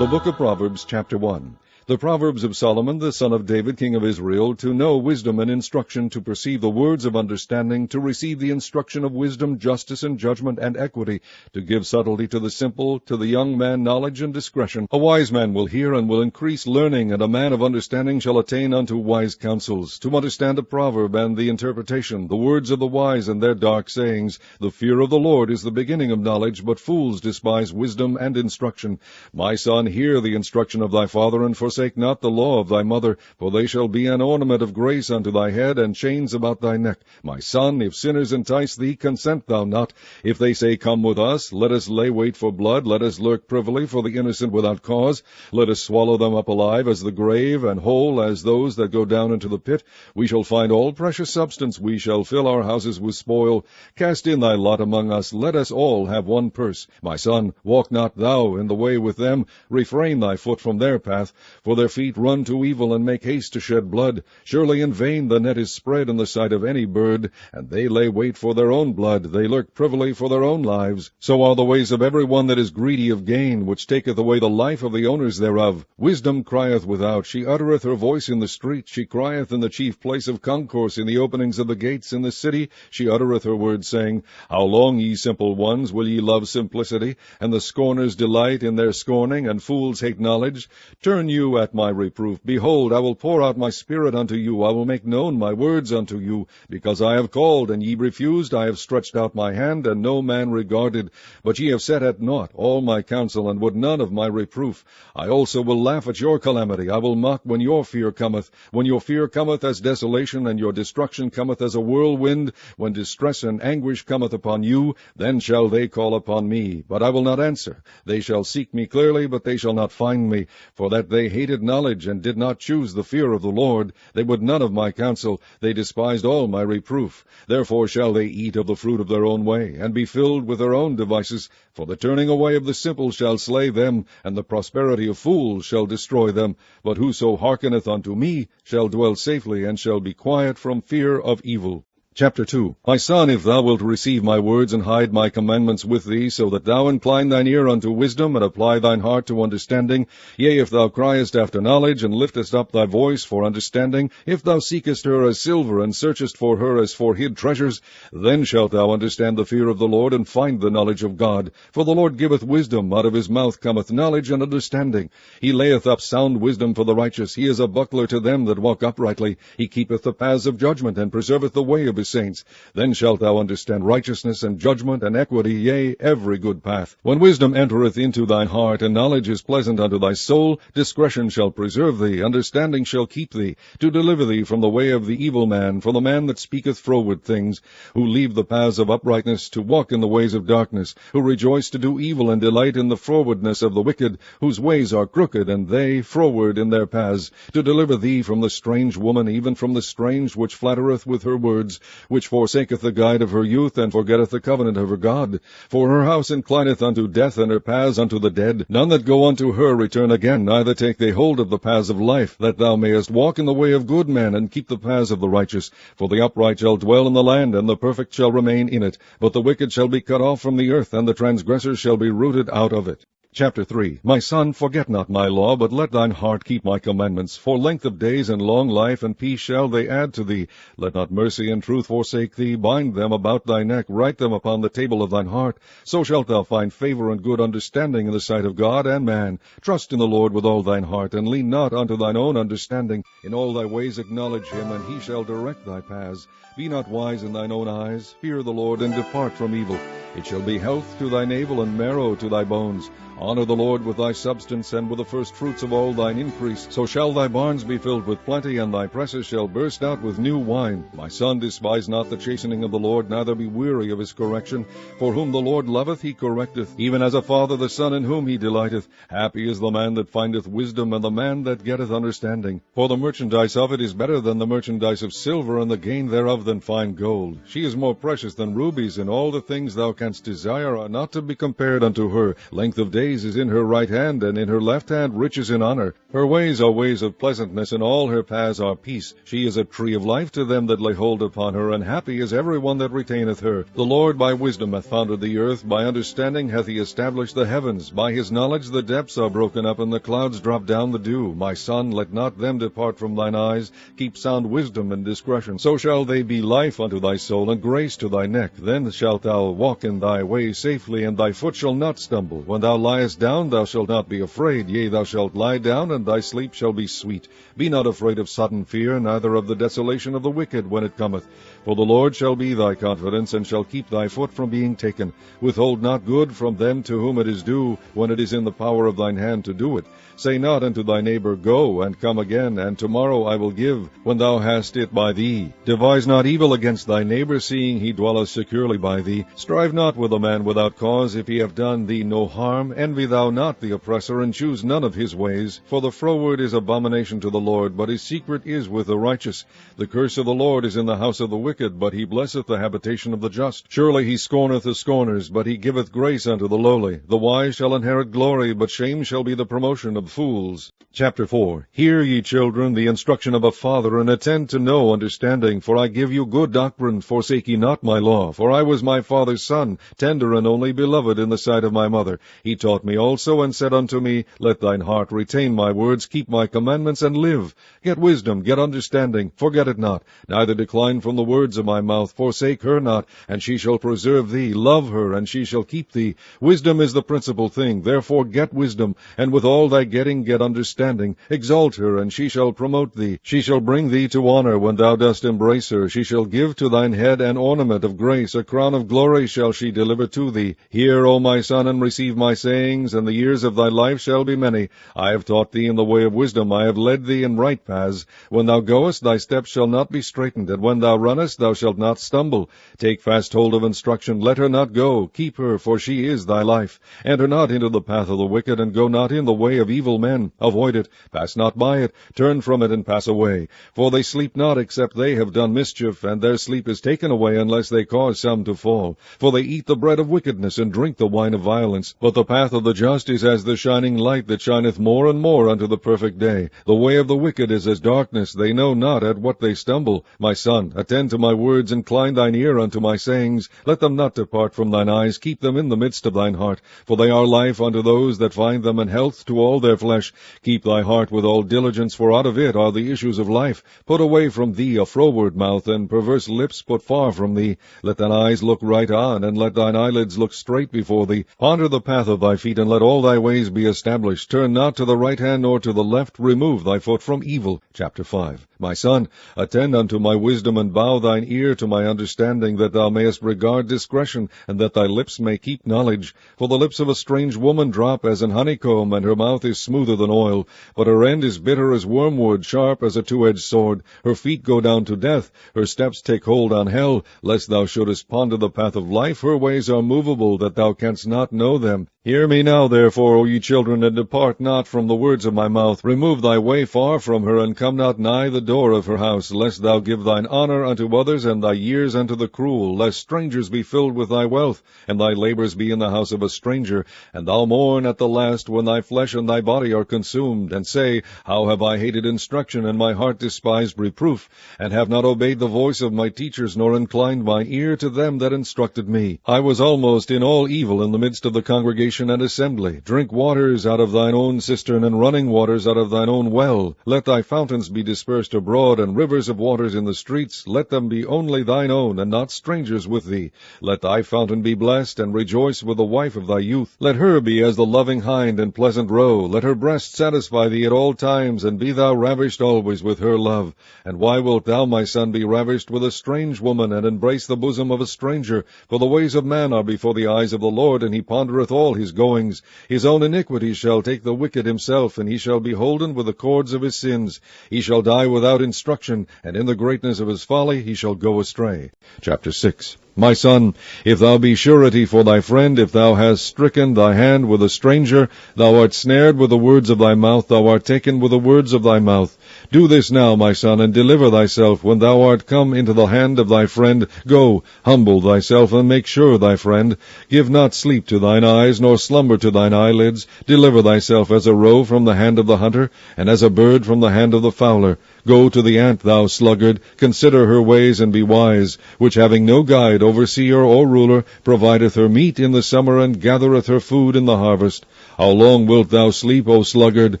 The book of Proverbs, chapter 1. The Proverbs of Solomon, the son of David, king of Israel, to know wisdom and instruction, to perceive the words of understanding, to receive the instruction of wisdom, justice, and judgment, and equity, to give subtlety to the simple, to the young man knowledge and discretion. A wise man will hear and will increase learning, and a man of understanding shall attain unto wise counsels. To understand a proverb and the interpretation, the words of the wise and their dark sayings. The fear of the Lord is the beginning of knowledge, but fools despise wisdom and instruction. My son, hear the instruction of thy father, and forsake not the law of thy mother, for they shall be an ornament of grace unto thy head, and chains about thy neck. My son, if sinners entice thee, consent thou not. If they say, Come with us, let us lay wait for blood, let us lurk privily for the innocent without cause. Let us swallow them up alive as the grave, and whole as those that go down into the pit. We shall find all precious substance, we shall fill our houses with spoil. Cast in thy lot among us, let us all have one purse. My son, walk not thou in the way with them, refrain thy foot from their path, for their feet run to evil, and make haste to shed blood. Surely in vain the net is spread in the sight of any bird, and they lay wait for their own blood, they lurk privily for their own lives. So are the ways of every one that is greedy of gain, which taketh away the life of the owners thereof. Wisdom crieth without, she uttereth her voice in the street, she crieth in the chief place of concourse, in the openings of the gates in the city, she uttereth her words, saying, How long, ye simple ones, will ye love simplicity? And the scorners delight in their scorning, and fools hate knowledge. Turn you at my reproof. Behold, I will pour out my spirit unto you. I will make known my words unto you. Because I have called, and ye refused, I have stretched out my hand, and no man regarded. But ye have set at naught all my counsel, and would none of my reproof. I also will laugh at your calamity. I will mock when your fear cometh. When your fear cometh as desolation, and your destruction cometh as a whirlwind, when distress and anguish cometh upon you, then shall they call upon me, but I will not answer. They shall seek me clearly, but they shall not find me. For that they hated knowledge, and did not choose the fear of the Lord. They would none of my counsel. They despised all my reproof. Therefore shall they eat of the fruit of their own way, and be filled with their own devices. For the turning away of the simple shall slay them, and the prosperity of fools shall destroy them. But whoso hearkeneth unto me shall dwell safely, and shall be quiet from fear of evil. Chapter 2. My son, if thou wilt receive my words, and hide my commandments with thee, so that thou incline thine ear unto wisdom, and apply thine heart to understanding, yea, if thou criest after knowledge, and liftest up thy voice for understanding, if thou seekest her as silver, and searchest for her as for hid treasures, then shalt thou understand the fear of the Lord, and find the knowledge of God. For the Lord giveth wisdom, out of his mouth cometh knowledge and understanding. He layeth up sound wisdom for the righteous. He is a buckler to them that walk uprightly. He keepeth the paths of judgment, and preserveth the way of his saints. Then shalt thou understand righteousness and judgment and equity, yea, every good path. When wisdom entereth into thine heart, and knowledge is pleasant unto thy soul, discretion shall preserve thee, understanding shall keep thee, to deliver thee from the way of the evil man, from the man that speaketh froward things, who leave the paths of uprightness, to walk in the ways of darkness, who rejoice to do evil, and delight in the frowardness of the wicked, whose ways are crooked, and they froward in their paths, to deliver thee from the strange woman, even from the strange which flattereth with her words, which forsaketh the guide of her youth, and forgetteth the covenant of her God. For her house inclineth unto death, and her paths unto the dead. None that go unto her return again, neither take they hold of the paths of life, that thou mayest walk in the way of good men, and keep the paths of the righteous. For the upright shall dwell in the land, and the perfect shall remain in it. But the wicked shall be cut off from the earth, and the transgressors shall be rooted out of it. Chapter 3. My son, forget not my law, but let thine heart keep my commandments. For length of days and long life and peace shall they add to thee. Let not mercy and truth forsake thee. Bind them about thy neck, write them upon the table of thine heart. So shalt thou find favor and good understanding in the sight of God and man. Trust in the Lord with all thine heart, and lean not unto thine own understanding. In all thy ways acknowledge him, and he shall direct thy paths. Be not wise in thine own eyes. Fear the Lord, and depart from evil. It shall be health to thy navel, and marrow to thy bones. Honor the Lord with thy substance, and with the first fruits of all thine increase. So shall thy barns be filled with plenty, and thy presses shall burst out with new wine. My son, despise not the chastening of the Lord, neither be weary of his correction. For whom the Lord loveth he correcteth, even as a father the son in whom he delighteth. Happy is the man that findeth wisdom, and the man that getteth understanding. For the merchandise of it is better than the merchandise of silver, and the gain thereof than fine gold. She is more precious than rubies, and all the things thou canst desire are not to be compared unto her. Length of days is in her right hand, and in her left hand riches in honor. Her ways are ways of pleasantness, and all her paths are peace. She is a tree of life to them that lay hold upon her, and happy is every one that retaineth her. The Lord by wisdom hath founded the earth, by understanding hath he established the heavens. By his knowledge the depths are broken up, and the clouds drop down the dew. My son, let not them depart from thine eyes. Keep sound wisdom and discretion. So shall they be life unto thy soul, and grace to thy neck. Then shalt thou walk in thy way safely, and thy foot shall not stumble. When thou liest down, thou shalt not be afraid. Yea, thou shalt lie down, and thy sleep shall be sweet. Be not afraid of sudden fear, neither of the desolation of the wicked when it cometh. For the Lord shall be thy confidence, and shall keep thy foot from being taken. Withhold not good from them to whom it is due, when it is in the power of thine hand to do it. Say not unto thy neighbor, Go, and come again, and tomorrow I will give, when thou hast it by thee. Devise not evil against thy neighbor, seeing he dwelleth securely by thee. Strive not with a man without cause, if he have done thee no harm. Envy thou not the oppressor, and choose none of his ways. For the froward is abomination to the Lord, but his secret is with the righteous. The curse of the Lord is in the house of the wicked, but he blesseth the habitation of the just. Surely he scorneth the scorners, but he giveth grace unto the lowly. The wise shall inherit glory, but shame shall be the promotion of fools. Chapter 4. Hear, ye children, the instruction of a father, and attend to know understanding. For I give you good doctrine, forsake ye not my law. For I was my father's son, tender and only beloved in the sight of my mother. He taught me also, and said unto me, Let thine heart retain my words, keep my commandments, and live. Get wisdom, get understanding, forget it not, neither decline from the words of my mouth. Forsake her not, and she shall preserve thee. Love her, and she shall keep thee. Wisdom is the principal thing, therefore get wisdom, and with all thy getting get understanding. Exalt her, and she shall promote thee. She shall bring thee to honor when thou dost embrace her. She shall give to thine head an ornament of grace, a crown of glory shall she deliver to thee. Hear, O my son, and receive my sayings, and the years of thy life shall be many. I have taught thee in the way of wisdom, I have led thee in right paths. When thou goest, thy steps shall not be straitened, and when thou runnest, thou shalt not stumble. Take fast hold of instruction, let her not go. Keep her, for she is thy life. Enter not into the path of the wicked, and go not in the way of evil men. Avoid it, pass not by it, turn from it, and pass away. For they sleep not, except they have done mischief, and their sleep is taken away, unless they cause some to fall. For they eat the bread of wickedness, and drink the wine of violence. But the path of the just is as the shining light that shineth more and more unto the perfect day. The way of the wicked is as darkness, they know not at what they stumble. My son, attend to my words, incline thine ear unto my sayings. Let them not depart from thine eyes, keep them in the midst of thine heart. For they are life unto those that find them, and health to all their flesh. Keep thy heart with all diligence, for out of it are the issues of life. Put away from thee a froward mouth, and perverse lips put far from thee. Let thine eyes look right on, and let thine eyelids look straight before thee. Ponder the path of thy feet, and let all thy ways be established. Turn not to the right hand nor to the left. Remove thy foot from evil. Chapter 5. My son, attend unto my wisdom, and bow thine ear to my understanding, that thou mayest regard discretion, and that thy lips may keep knowledge. For the lips of a strange woman drop as an honeycomb, and her mouth is smoother than oil. But her end is bitter as wormwood, sharp as a two-edged sword. Her feet go down to death, her steps take hold on hell. Lest thou shouldest ponder the path of life, her ways are movable, that thou canst not know them. Hear me now, therefore, O ye children, and depart not from the words of my mouth. Remove thy way far from her, and come not nigh the door of her house, lest thou give thine honor unto others, and thy years unto the cruel, lest strangers be filled with thy wealth, and thy labors be in the house of a stranger, and thou mourn at the last, when thy flesh and thy body are consumed, and say, How have I hated instruction, and my heart despised reproof, and have not obeyed the voice of my teachers, nor inclined my ear to them that instructed me. I was almost in all evil in the midst of the congregation and assembly. Drink waters out of thine own cistern, and running waters out of thine own well. Let thy fountains be dispersed abroad, and rivers of waters in the streets. Let them be only thine own, and not strangers with thee. Let thy fountain be blessed, and rejoice with the wife of thy youth. Let her be as the loving hind and pleasant roe. Let her breast satisfy thee at all times, and be thou ravished always with her love. And why wilt thou, my son, be ravished with a strange woman, and embrace the bosom of a stranger? For the ways of man are before the eyes of the Lord, and he pondereth all his goings. His own iniquity shall take the wicked himself, and he shall be holden with the cords of his sins. He shall die without instruction, and in the greatness of his folly he shall go astray. Chapter 6. My son, if thou be surety for thy friend, if thou hast stricken thy hand with a stranger, thou art snared with the words of thy mouth, thou art taken with the words of thy mouth. Do this now, my son, and deliver thyself. When thou art come into the hand of thy friend, go, humble thyself, and make sure thy friend. Give not sleep to thine eyes, nor slumber to thine eyelids. Deliver thyself as a roe from the hand of the hunter, and as a bird from the hand of the fowler. Go to the ant, thou sluggard, consider her ways, and be wise, which having no guide, overseer, or ruler, provideth her meat in the summer, and gathereth her food in the harvest. How long wilt thou sleep, O sluggard?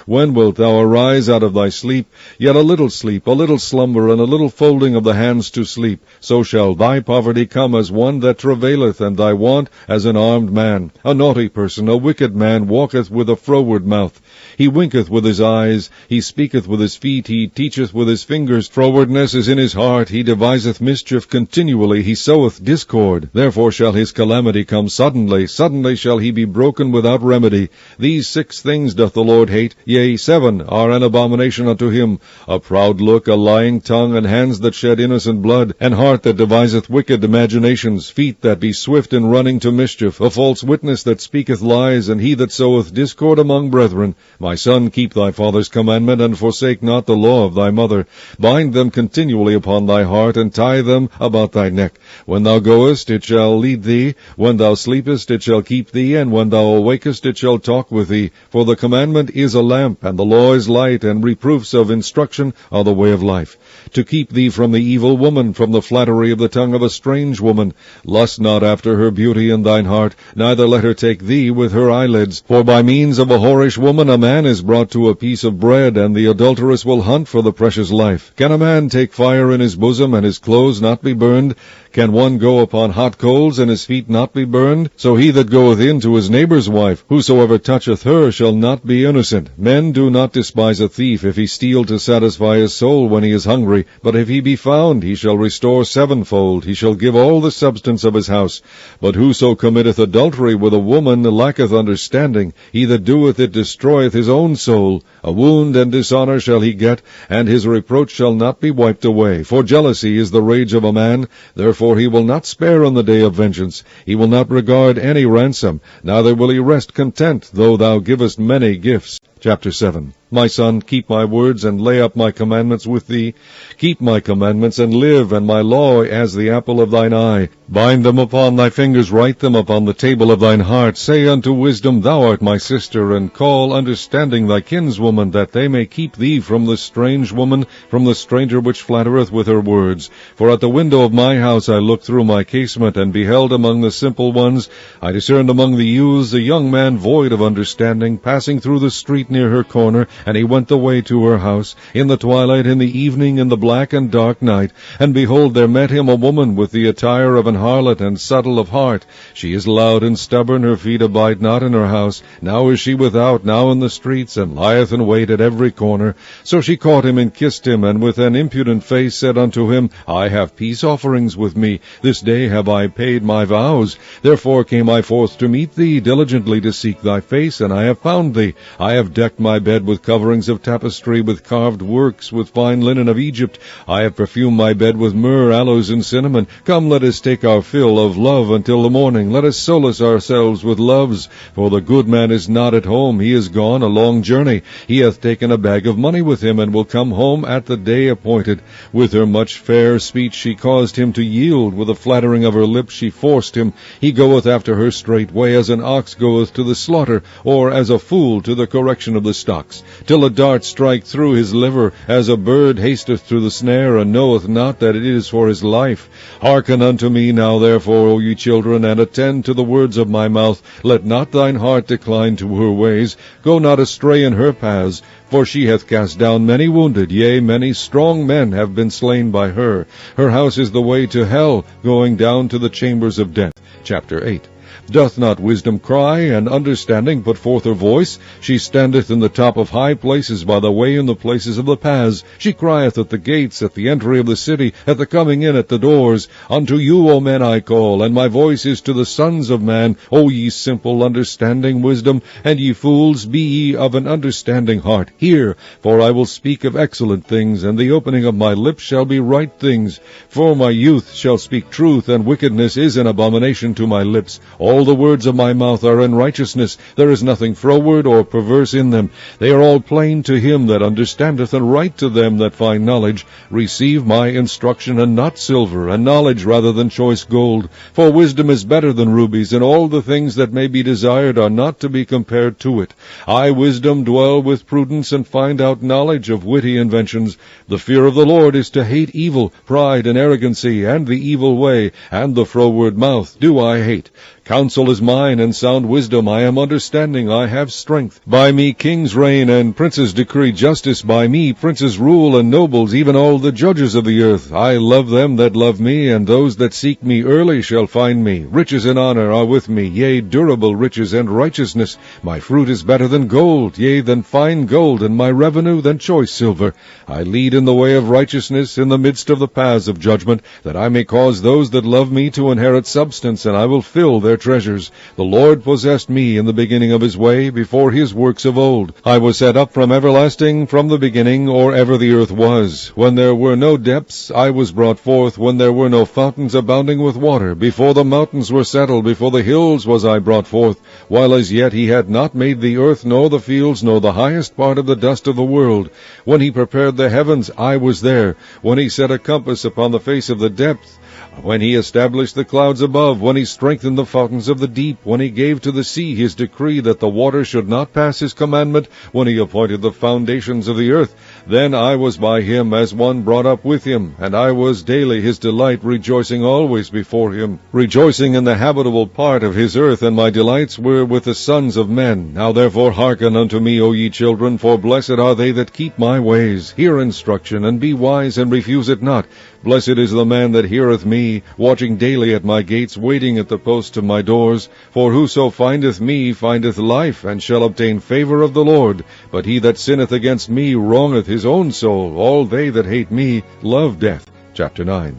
When wilt thou arise out of thy sleep? Yet a little sleep, a little slumber, and a little folding of the hands to sleep. So shall thy poverty come as one that travaileth, and thy want as an armed man. A naughty person, a wicked man, walketh with a froward mouth. He winketh with his eyes, he speaketh with his feet, he teacheth with his fingers. Frowardness is in his heart, he deviseth mischief continually, he soweth discord. Therefore shall his calamity come suddenly, suddenly shall he be broken without remedy. These 6 things doth the Lord hate, yea, 7 are an abomination unto him: a proud look, a lying tongue, and hands that shed innocent blood, and heart that deviseth wicked imaginations, feet that be swift in running to mischief, a false witness that speaketh lies, and he that soweth discord among brethren. My son, keep thy father's commandment, and forsake not the law of thy mother. Bind them continually upon thy heart, and tie them about thy neck. When thou goest, it shall lead thee. When thou sleepest, it shall keep thee. And when thou awakest, it shall talk with thee. For the commandment is a lamp, and the law is light, and reproofs of instruction are the way of life. To keep thee from the evil woman, from the flattery of the tongue of a strange woman. Lust not after her beauty in thine heart, neither let her take thee with her eyelids. For by means of a whorish woman a man is brought to a piece of bread, and the adulteress will hunt for the precious life. Can a man take fire in his bosom, and his clothes not be burned? Can one go upon hot coals, and his feet not be burned? So he that goeth in to his neighbour's wife, whosoever toucheth her, shall not be innocent. Men do not despise a thief, if he steal to satisfy his soul when he is hungry. But if he be found, he shall restore 7-fold. He shall give all the substance of his house. But whoso committeth adultery with a woman lacketh understanding. He that doeth it destroyeth his own soul. A wound and dishonour shall he get, and his reproach shall not be wiped away. For jealousy is the rage of a man. Therefore he will not spare on the day of vengeance. He will not regard any ransom, neither will he rest content, though thou givest many gifts. Chapter 7. My son, keep my words, and lay up my commandments with thee. Keep my commandments, and live, and my law as the apple of thine eye. Bind them upon thy fingers, write them upon the table of thine heart. Say unto wisdom, Thou art my sister, and call understanding thy kinswoman, that they may keep thee from the strange woman, from the stranger which flattereth with her words. For at the window of my house I looked through my casement, and beheld among the simple ones. I discerned among the youths a young man void of understanding, passing through the street near her corner, and he went the way to her house, in the twilight, in the evening, in the black and dark night. And behold, there met him a woman with the attire of an harlot, and subtle of heart. She is loud and stubborn, her feet abide not in her house. Now is she without, now in the streets, and lieth in wait at every corner. So she caught him and kissed him, and with an impudent face said unto him, I have peace offerings with me. This day have I paid my vows. Therefore came I forth to meet thee, diligently to seek thy face, and I have found thee. I have decked my bed with coverings of tapestry, with carved works, with fine linen of Egypt. I have perfumed my bed with myrrh, aloes, and cinnamon. Come, let us take our fill of love until the morning. Let us solace ourselves with loves. For the good man is not at home. He is gone a long journey. He hath taken a bag of money with him, and will come home at the day appointed. With her much fair speech she caused him to yield. With the flattering of her lips she forced him. He goeth after her straightway, as an ox goeth to the slaughter, or as a fool to the correction of the stocks, till a dart strike through his liver, as a bird hasteth to the snare, and knoweth not that it is for his life. Hearken unto me now therefore, O ye children, and attend to the words of my mouth. Let not thine heart decline to her ways. Go not astray in her paths, for she hath cast down many wounded, yea, many strong men have been slain by her. Her house is the way to hell, going down to the chambers of death. Chapter 8. Doth not wisdom cry, and understanding put forth her voice? She standeth in the top of high places, by the way in the places of the paths. She crieth at the gates, at the entry of the city, at the coming in at the doors. Unto you, O men, I call, and my voice is to the sons of man. O ye simple, understanding wisdom, and ye fools, be ye of an understanding heart. Hear, for I will speak of excellent things, and the opening of my lips shall be right things. For my youth shall speak truth, and wickedness is an abomination to my lips. All the words of my mouth are in righteousness. There is nothing froward or perverse in them. They are all plain to him that understandeth, and right to them that find knowledge. Receive my instruction, and not silver, and knowledge rather than choice gold. For wisdom is better than rubies, and all the things that may be desired are not to be compared to it. I, wisdom, dwell with prudence, and find out knowledge of witty inventions. The fear of the Lord is to hate evil, pride and arrogancy, and the evil way, and the froward mouth do I hate. Counsel is mine, and sound wisdom. I am understanding, I have strength. By me kings reign, and princes decree justice. By me princes rule, and nobles, even all the judges of the earth. I love them that love me, and those that seek me early shall find me. Riches and honor are with me, yea, durable riches and righteousness. My fruit is better than gold, yea, than fine gold, and my revenue than choice silver. I lead in the way of righteousness, in the midst of the paths of judgment, that I may cause those that love me to inherit substance, and I will fill their treasures. The Lord possessed me in the beginning of his way, before his works of old. I was set up from everlasting, from the beginning, or ever the earth was. When there were no depths, I was brought forth, when there were no fountains abounding with water. Before the mountains were settled, before the hills was I brought forth. While as yet he had not made the earth, nor the fields, nor the highest part of the dust of the world. When he prepared the heavens, I was there. When he set a compass upon the face of the depth, when he established the clouds above, when he strengthened the fountains of the deep, when he gave to the sea his decree that the water should not pass his commandment, when he appointed the foundations of the earth, then I was by him as one brought up with him, and I was daily his delight, rejoicing always before him, rejoicing in the habitable part of his earth, and my delights were with the sons of men. Now therefore hearken unto me, O ye children, for blessed are they that keep my ways. Hear instruction, and be wise, and refuse it not. Blessed is the man that heareth me, watching daily at my gates, waiting at the posts of my doors. For whoso findeth me findeth life, and shall obtain favor of the Lord. But he that sinneth against me wrongeth his own soul. All they that hate me love death. Chapter 9.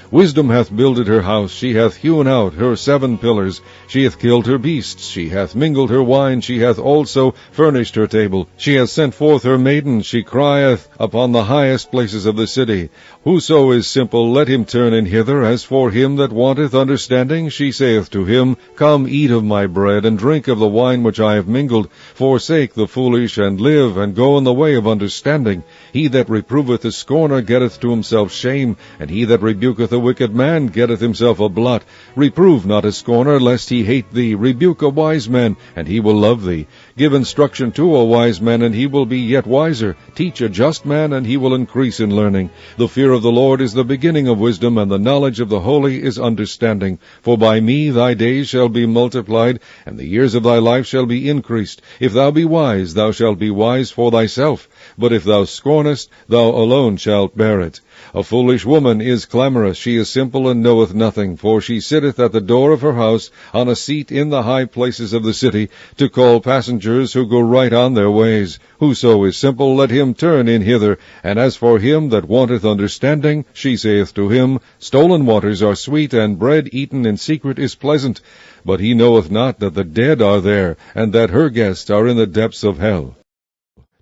Wisdom hath builded her house, she hath hewn out her 7 pillars. She hath killed her beasts, she hath mingled her wine, she hath also furnished her table. She hath sent forth her maidens, she crieth upon the highest places of the city. Whoso is simple, let him turn in hither. As for him that wanteth understanding, she saith to him, Come, eat of my bread, and drink of the wine which I have mingled. Forsake the foolish, and live, and go in the way of understanding. He that reproveth a scorner getteth to himself shame, and he that rebuketh a wicked man getteth himself a blot. Reprove not a scorner, lest he hate thee. Rebuke a wise man, and he will love thee. Give instruction to a wise man, and he will be yet wiser. Teach a just man, and he will increase in learning. The fear of the Lord is the beginning of wisdom, and the knowledge of the holy is understanding. For by me thy days shall be multiplied, and the years of thy life shall be increased. If thou be wise, thou shalt be wise for thyself. But if thou scornest, thou alone shalt bear it. A foolish woman is clamorous, she is simple and knoweth nothing, for she sitteth at the door of her house, on a seat in the high places of the city, to call passengers who go right on their ways. Whoso is simple, let him turn in hither. And as for him that wanteth understanding, she saith to him, Stolen waters are sweet, and bread eaten in secret is pleasant. But he knoweth not that the dead are there, and that her guests are in the depths of hell.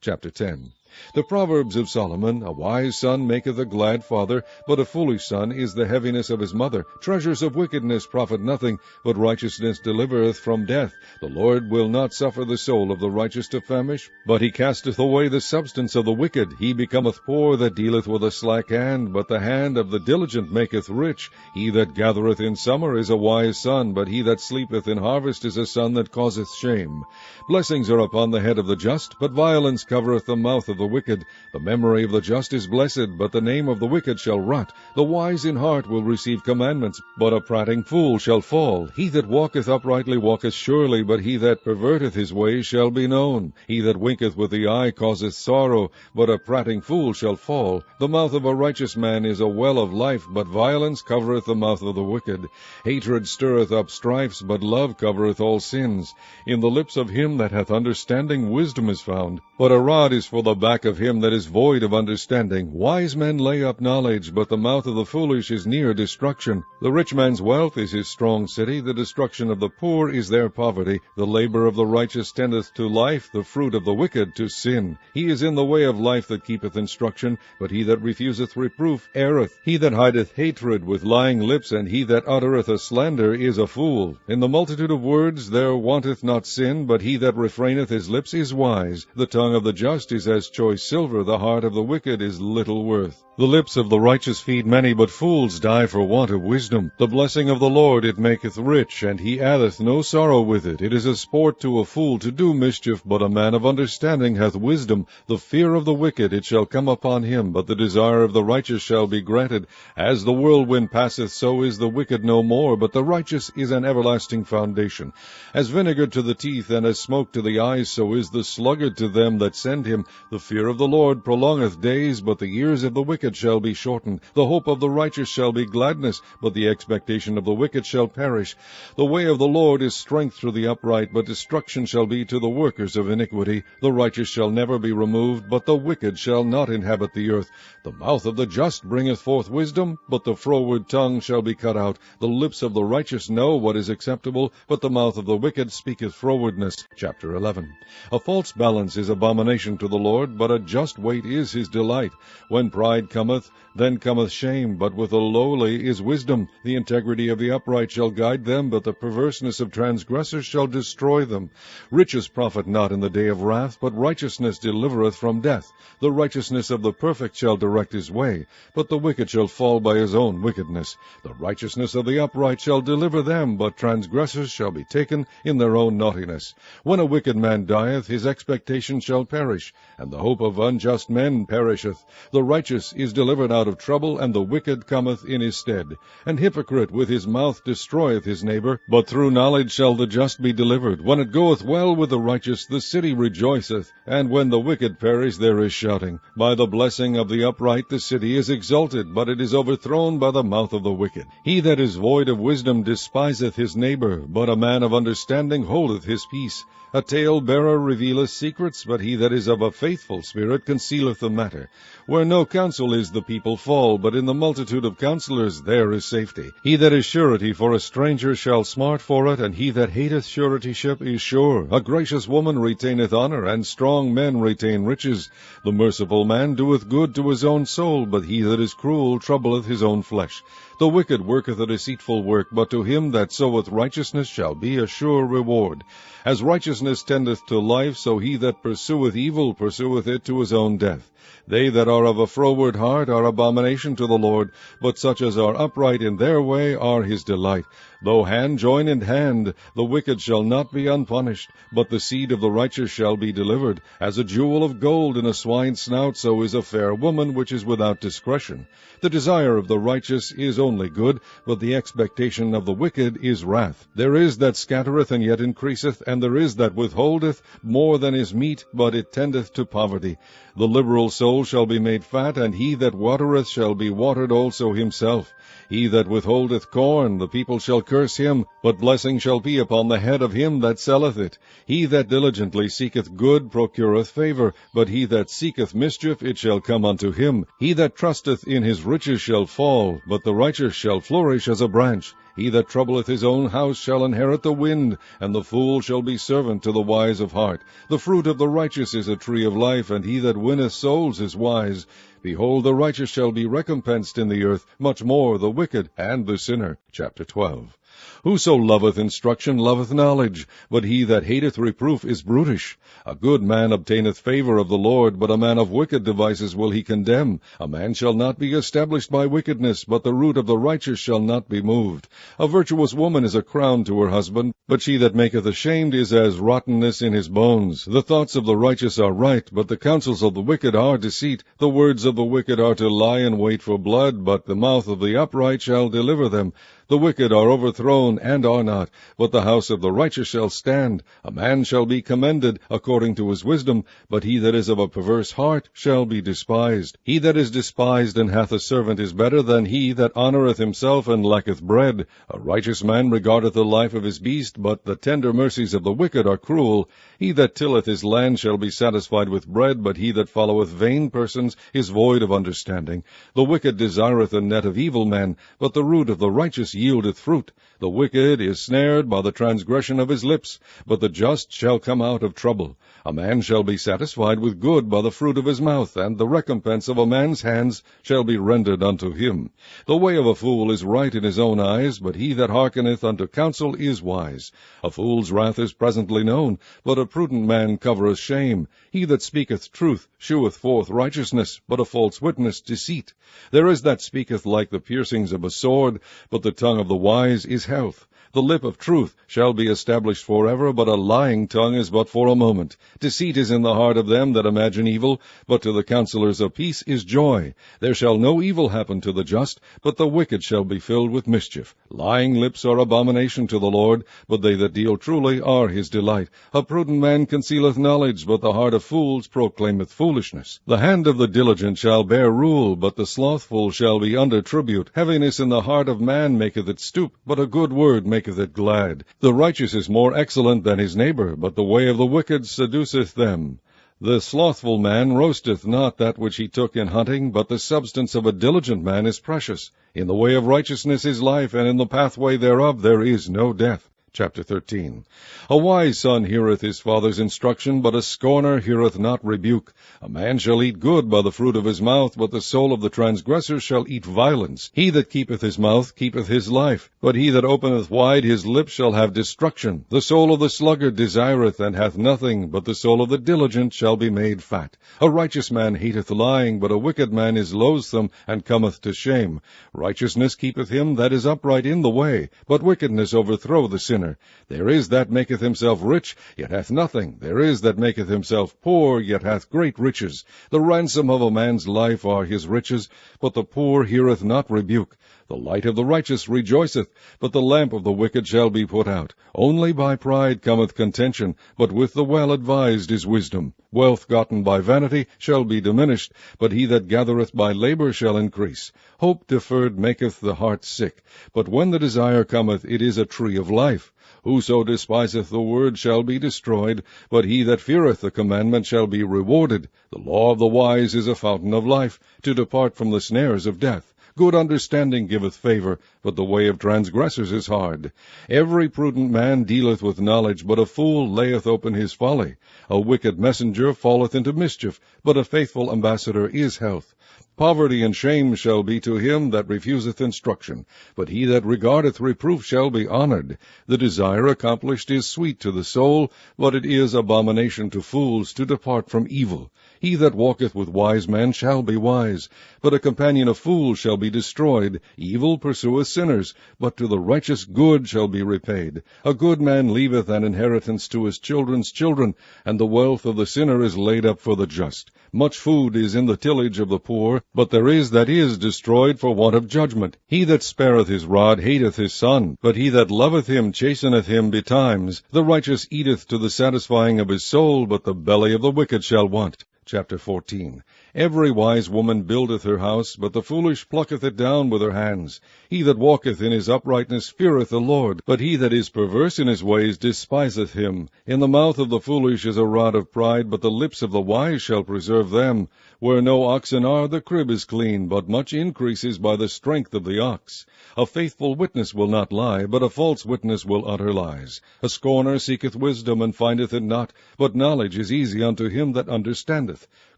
Chapter 10. The Proverbs of Solomon, A wise son maketh a glad father, but a foolish son is the heaviness of his mother. Treasures of wickedness profit nothing, but righteousness delivereth from death. The Lord will not suffer the soul of the righteous to famish, but he casteth away the substance of the wicked. He becometh poor that dealeth with a slack hand, but the hand of the diligent maketh rich. He that gathereth in summer is a wise son, but he that sleepeth in harvest is a son that causeth shame. Blessings are upon the head of the just, but violence covereth the mouth of of the wicked. The memory of the just is blessed, but the name of the wicked shall rot. The wise in heart will receive commandments, but a prating fool shall fall. He that walketh uprightly walketh surely, but he that perverteth his ways shall be known. He that winketh with the eye causeth sorrow, but a prating fool shall fall. The mouth of a righteous man is a well of life, but violence covereth the mouth of the wicked. Hatred stirreth up strifes, but love covereth all sins. In the lips of him that hath understanding wisdom is found, but a rod is for the back of him that is void of understanding. Wise men lay up knowledge, but the mouth of the foolish is near destruction. The rich man's wealth is his strong city, the destruction of the poor is their poverty. The labor of the righteous tendeth to life, the fruit of the wicked to sin. He is in the way of life that keepeth instruction, but he that refuseth reproof erreth. He that hideth hatred with lying lips, and he that uttereth a slander is a fool. In the multitude of words there wanteth not sin, but he that refraineth his lips is wise. The tongue of the just is as choice silver, the heart of the wicked is little worth. The lips of the righteous feed many, but fools die for want of wisdom. The blessing of the Lord it maketh rich, and he addeth no sorrow with it. It is a sport to a fool to do mischief, but a man of understanding hath wisdom. The fear of the wicked it shall come upon him, but the desire of the righteous shall be granted. As the whirlwind passeth, so is the wicked no more, but the righteous is an everlasting foundation. As vinegar to the teeth, and as smoke to the eyes, so is the sluggard to them that send him. The fear of the Lord prolongeth days, but the years of the wicked shall be shortened. The hope of the righteous shall be gladness, but the expectation of the wicked shall perish. The way of the Lord is strength to the upright, but destruction shall be to the workers of iniquity. The righteous shall never be removed, but the wicked shall not inhabit the earth. The mouth of the just bringeth forth wisdom, but the froward tongue shall be cut out. The lips of the righteous know what is acceptable, but the mouth of the wicked speaketh frowardness. Chapter 11. A false balance is abomination to the Lord, but a just weight is his delight. When pride cometh, then cometh shame, but with the lowly is wisdom. The integrity of the upright shall guide them, but the perverseness of transgressors shall destroy them. Riches profit not in the day of wrath, but righteousness delivereth from death. The righteousness of the perfect shall direct his way, but the wicked shall fall by his own wickedness. The righteousness of the upright shall deliver them, but transgressors shall be taken in their own naughtiness. When a wicked man dieth, his expectation shall perish, and the hope of unjust men perisheth. The righteous is delivered out of trouble, and the wicked cometh in his stead. An hypocrite with his mouth destroyeth his neighbor, but through knowledge shall the just be delivered. When it goeth well with the righteous, the city rejoiceth, and when the wicked perish, there is shouting. By the blessing of the upright the city is exalted, but it is overthrown by the mouth of the wicked. He that is void of wisdom despiseth his neighbor, but a man of understanding holdeth his peace. A tale-bearer revealeth secrets, but he that is of a faithful spirit concealeth the matter. Where no counsel is, the people fall, but in the multitude of counselors there is safety. He that is surety for a stranger shall smart for it, and he that hateth suretyship is sure. A gracious woman retaineth honor, and strong men retain riches. The merciful man doeth good to his own soul, but he that is cruel troubleth his own flesh. The wicked worketh a deceitful work, but to him that soweth righteousness shall be a sure reward. As righteousness tendeth to life, so he that pursueth evil pursueth it to his own death. They that are of a froward heart are abomination to the Lord, but such as are upright in their way are his delight. Though hand join in hand, the wicked shall not be unpunished, but the seed of the righteous shall be delivered. As a jewel of gold in a swine's snout, so is a fair woman which is without discretion. The desire of the righteous is only good, but the expectation of the wicked is wrath. There is that scattereth and yet increaseth, and there is that withholdeth more than is meet, but it tendeth to poverty. The liberal soul shall be made fat, and he that watereth shall be watered also himself. He that withholdeth corn, the people shall curse him, but blessing shall be upon the head of him that selleth it. He that diligently seeketh good procureth favor, but he that seeketh mischief, it shall come unto him. He that trusteth in his riches shall fall, but the righteous shall flourish as a branch. He that troubleth his own house shall inherit the wind, and the fool shall be servant to the wise of heart. The fruit of the righteous is a tree of life, and he that winneth souls is wise. Behold, the righteous shall be recompensed in the earth, much more the wicked and the sinner. Chapter 12. Whoso loveth instruction loveth knowledge, but he that hateth reproof is brutish. A good man obtaineth favor of the Lord, but a man of wicked devices will he condemn. A man shall not be established by wickedness, but the root of the righteous shall not be moved. A virtuous woman is a crown to her husband, but she that maketh ashamed is as rottenness in his bones. The thoughts of the righteous are right, but the counsels of the wicked are deceit. The words of the wicked are to lie in wait for blood, but the mouth of the upright shall deliver them. The wicked are overthrown, and are not, but the house of the righteous shall stand. A man shall be commended according to his wisdom, but he that is of a perverse heart shall be despised. He that is despised and hath a servant is better than he that honoureth himself and lacketh bread. A righteous man regardeth the life of his beast, but the tender mercies of the wicked are cruel. He that tilleth his land shall be satisfied with bread, but he that followeth vain persons is void of understanding. The wicked desireth the net of evil men, but the root of the righteous yieldeth fruit. The wicked is snared by the transgression of his lips, but the just shall come out of trouble. A man shall be satisfied with good by the fruit of his mouth, and the recompense of a man's hands shall be rendered unto him. The way of a fool is right in his own eyes, but he that hearkeneth unto counsel is wise. A fool's wrath is presently known, but a prudent man covereth shame. He that speaketh truth sheweth forth righteousness, but a false witness deceit. There is that speaketh like the piercings of a sword, but the tongue of the wise is health. The lip of truth shall be established forever, but a lying tongue is but for a moment. Deceit is in the heart of them that imagine evil, but to the counselors of peace is joy. There shall no evil happen to the just, but the wicked shall be filled with mischief. Lying lips are abomination to the Lord, but they that deal truly are his delight. A prudent man concealeth knowledge, but the heart of fools proclaimeth foolishness. The hand of the diligent shall bear rule, but the slothful shall be under tribute. Heaviness in the heart of man maketh it stoop, but a good word maketh it glad. The righteous is more excellent than his neighbor, but the way of the wicked seduceth them. The slothful man roasteth not that which he took in hunting, but the substance of a diligent man is precious. In the way of righteousness is life, and in the pathway thereof there is no death. Chapter 13. A wise son heareth his father's instruction, but a scorner heareth not rebuke. A man shall eat good by the fruit of his mouth, but the soul of the transgressor shall eat violence. He that keepeth his mouth keepeth his life, but he that openeth wide his lips shall have destruction. The soul of the sluggard desireth, and hath nothing, but the soul of the diligent shall be made fat. A righteous man hateth lying, but a wicked man is loathsome, and cometh to shame. Righteousness keepeth him that is upright in the way, but wickedness overthrow the sinner. There is that maketh himself rich, yet hath nothing. There is that maketh himself poor, yet hath great riches. The ransom of a man's life are his riches, but the poor heareth not rebuke. The light of the righteous rejoiceth, but the lamp of the wicked shall be put out. Only by pride cometh contention, but with the well-advised is wisdom. Wealth gotten by vanity shall be diminished, but he that gathereth by labor shall increase. Hope deferred maketh the heart sick, but when the desire cometh, it is a tree of life. Whoso despiseth the word shall be destroyed, but he that feareth the commandment shall be rewarded. The law of the wise is a fountain of life, to depart from the snares of death. Good understanding giveth favor, but the way of transgressors is hard. Every prudent man dealeth with knowledge, but a fool layeth open his folly. A wicked messenger falleth into mischief, but a faithful ambassador is health. Poverty and shame shall be to him that refuseth instruction, but he that regardeth reproof shall be honored. The desire accomplished is sweet to the soul, but it is abomination to fools to depart from evil. He that walketh with wise men shall be wise, but a companion of fools shall be destroyed. Evil pursueth sinners, but to the righteous good shall be repaid. A good man leaveth an inheritance to his children's children, and the wealth of the sinner is laid up for the just. Much food is in the tillage of the poor, but there is that is destroyed for want of judgment. He that spareth his rod hateth his son, but he that loveth him chasteneth him betimes. The righteous eateth to the satisfying of his soul, but the belly of the wicked shall want. Chapter 14. Every wise woman buildeth her house, but the foolish plucketh it down with her hands. He that walketh in his uprightness feareth the Lord, but he that is perverse in his ways despiseth him. In the mouth of the foolish is a rod of pride, but the lips of the wise shall preserve them. Where no oxen are, the crib is clean, but much increase is by the strength of the ox. A faithful witness will not lie, but a false witness will utter lies. A scorner seeketh wisdom, and findeth it not, but knowledge is easy unto him that understandeth. saith,